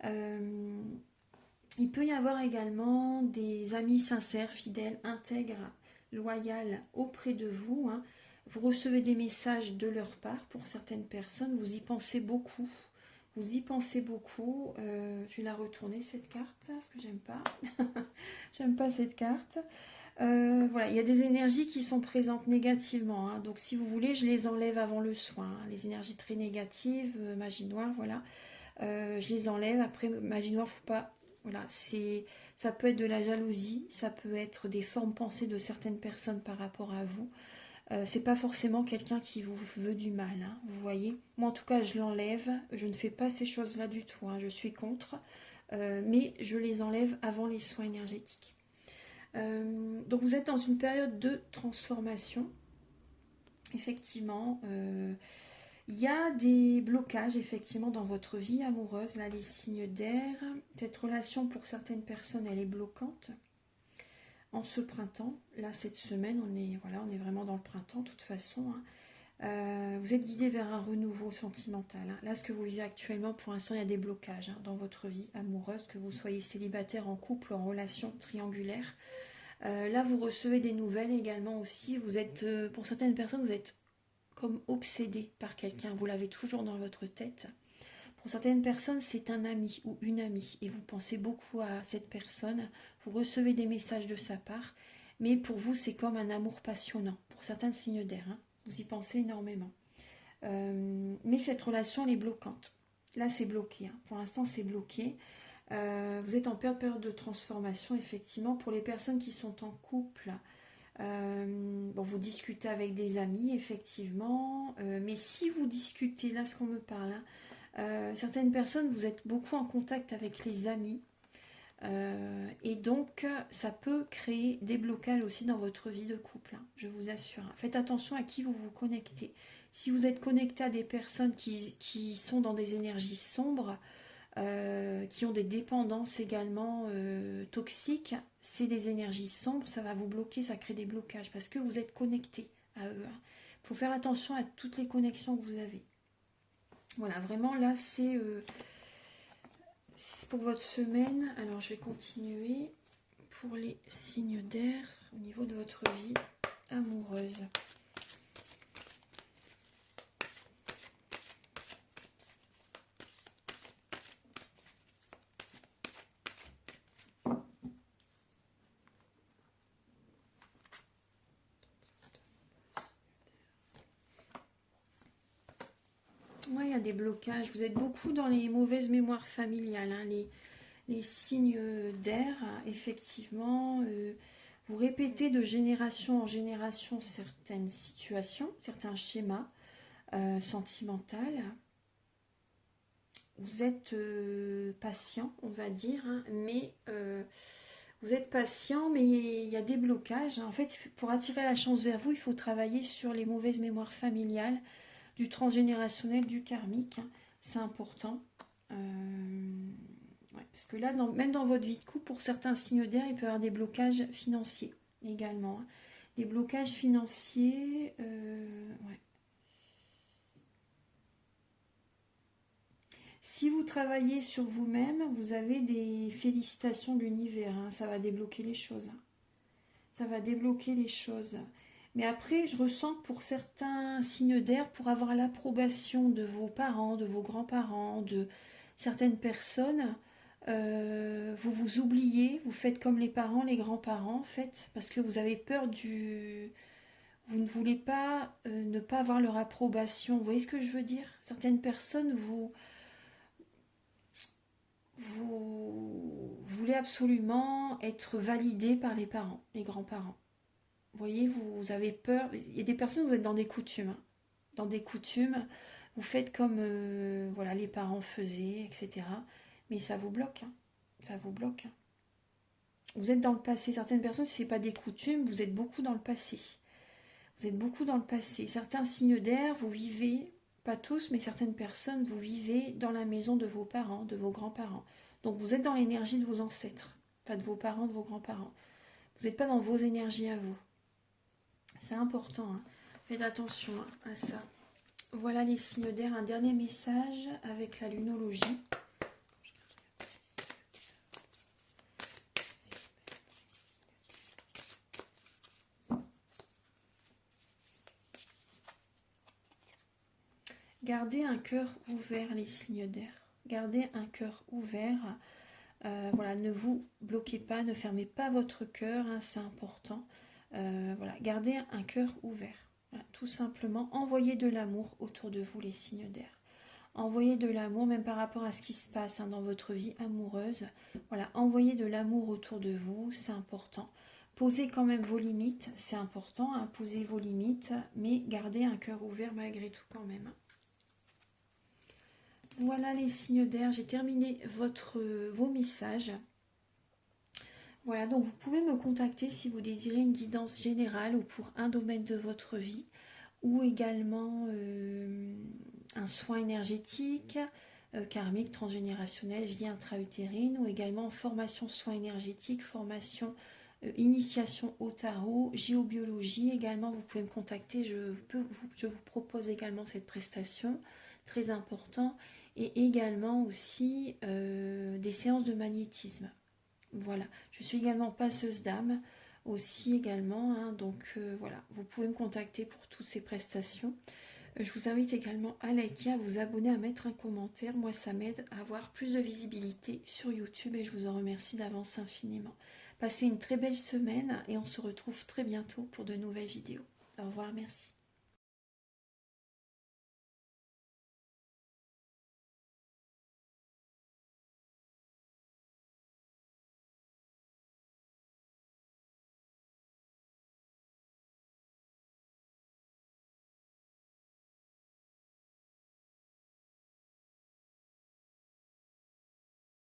Il peut y avoir également des amis sincères, fidèles, intègres, loyaux auprès de vous. Hein. Vous recevez des messages de leur part pour certaines personnes. Vous y pensez beaucoup. Vous y pensez beaucoup. Je vais la retourner cette carte parce que j'aime pas. J'aime pas cette carte. Voilà, il y a des énergies qui sont présentes négativement. Hein. Donc si vous voulez, je les enlève avant le soin. Hein. Les énergies très négatives, magie noire, voilà. Je les enlève. Après, magie noire, faut pas. Voilà, ça peut être de la jalousie, ça peut être des formes pensées de certaines personnes par rapport à vous. C'est pas forcément quelqu'un qui vous veut du mal, hein, vous voyez. Moi en tout cas je l'enlève, je ne fais pas ces choses-là du tout, hein, je suis contre, mais je les enlève avant les soins énergétiques. Donc vous êtes dans une période de transformation, effectivement. Il y a des blocages effectivement dans votre vie amoureuse, là les signes d'air. Cette relation pour certaines personnes elle est bloquante. En ce printemps, là cette semaine, on est vraiment dans le printemps de toute façon. Hein. Vous êtes guidé vers un renouveau sentimental. Hein. Là ce que vous vivez actuellement, pour l'instant il y a des blocages hein, dans votre vie amoureuse, que vous soyez célibataire, en couple, en relation triangulaire. Là vous recevez des nouvelles également aussi. Vous êtes, pour certaines personnes, vous êtes comme obsédé par quelqu'un. Vous l'avez toujours dans votre tête. Pour certaines personnes, c'est un ami ou une amie et vous pensez beaucoup à cette personne, vous recevez des messages de sa part, mais pour vous, c'est comme un amour passionnant. Pour certains signes d'air, hein, vous y pensez énormément. Mais cette relation, elle est bloquante. Là, c'est bloqué. Hein. Pour l'instant, c'est bloqué. Vous êtes en période de transformation, effectivement. Pour les personnes qui sont en couple, bon, vous discutez avec des amis, effectivement. Mais si vous discutez, là, ce qu'on me parle, hein, certaines personnes, vous êtes beaucoup en contact avec les amis. Et donc, ça peut créer des blocages aussi dans votre vie de couple, hein, je vous assure. Hein. Faites attention à qui vous vous connectez. Si vous êtes connecté à des personnes qui sont dans des énergies sombres, qui ont des dépendances également toxiques, c'est des énergies sombres, ça va vous bloquer, ça crée des blocages parce que vous êtes connecté à eux. Hein. Il faut faire attention à toutes les connexions que vous avez. Voilà, vraiment là, c'est pour votre semaine. Alors, je vais continuer pour les signes d'air au niveau de votre vie amoureuse. Ouais, il y a des blocages. Vous êtes beaucoup dans les mauvaises mémoires familiales, hein, les signes d'air, effectivement. Vous répétez de génération en génération certaines situations, certains schémas sentimentaux. Vous êtes patient, on va dire, hein, mais vous êtes patient, mais il y a des blocages. Hein. En fait, pour attirer la chance vers vous, il faut travailler sur les mauvaises mémoires familiales, du transgénérationnel, du karmique. Hein. C'est important. Ouais, parce que là, même dans votre vie de couple, pour certains signes d'air, il peut y avoir des blocages financiers également. Hein. Des blocages financiers. Ouais. Si vous travaillez sur vous-même, vous avez des félicitations de l'univers. Hein. Ça va débloquer les choses. Hein. Ça va débloquer les choses. Mais après, je ressens que pour certains signes d'air, pour avoir l'approbation de vos parents, de vos grands-parents, de certaines personnes, vous vous oubliez, vous faites comme les parents, les grands-parents, en fait, parce que vous avez peur du... Vous ne voulez pas ne pas avoir leur approbation. Vous voyez ce que je veux dire? Certaines personnes, vous voulez absolument être validé par les parents, les grands-parents. Vous voyez, vous avez peur. Il y a des personnes, vous êtes dans des coutumes. Hein. Dans des coutumes, vous faites comme voilà, les parents faisaient, etc. Mais ça vous bloque. Hein. Ça vous bloque. Hein. Vous êtes dans le passé. Certaines personnes, si ce n'est pas des coutumes, vous êtes beaucoup dans le passé. Vous êtes beaucoup dans le passé. Certains signes d'air, vous vivez, pas tous, mais certaines personnes, vous vivez dans la maison de vos parents, de vos grands-parents. Donc vous êtes dans l'énergie de vos ancêtres, pas de vos parents, de vos grands-parents. Vous n'êtes pas dans vos énergies à vous. C'est important. Hein. Faites attention à ça. Voilà les signes d'air. Un dernier message avec la lunologie. Gardez un cœur ouvert, les signes d'air. Gardez un cœur ouvert. Voilà, ne vous bloquez pas, ne fermez pas votre cœur, hein, c'est important. Voilà, gardez un cœur ouvert. Voilà, tout simplement, envoyez de l'amour autour de vous, les signes d'air. Envoyez de l'amour, même par rapport à ce qui se passe hein, dans votre vie amoureuse. Voilà, envoyez de l'amour autour de vous, c'est important. Posez quand même vos limites, c'est important. Hein, posez vos limites, mais gardez un cœur ouvert malgré tout quand même. Voilà les signes d'air, j'ai terminé vos messages. Voilà, donc vous pouvez me contacter si vous désirez une guidance générale ou pour un domaine de votre vie, ou également un soin énergétique, karmique, transgénérationnel, vie intra-utérine, ou également formation soins énergétiques, formation initiation au tarot, géobiologie. Également, vous pouvez me contacter, je vous propose également cette prestation, très important, et également aussi des séances de magnétisme. Voilà, je suis également passeuse d'âme aussi également, hein, donc voilà, vous pouvez me contacter pour toutes ces prestations. Je vous invite également à liker, à vous abonner, à mettre un commentaire. Moi, ça m'aide à avoir plus de visibilité sur YouTube et je vous en remercie d'avance infiniment. Passez une très belle semaine et on se retrouve très bientôt pour de nouvelles vidéos. Au revoir, merci.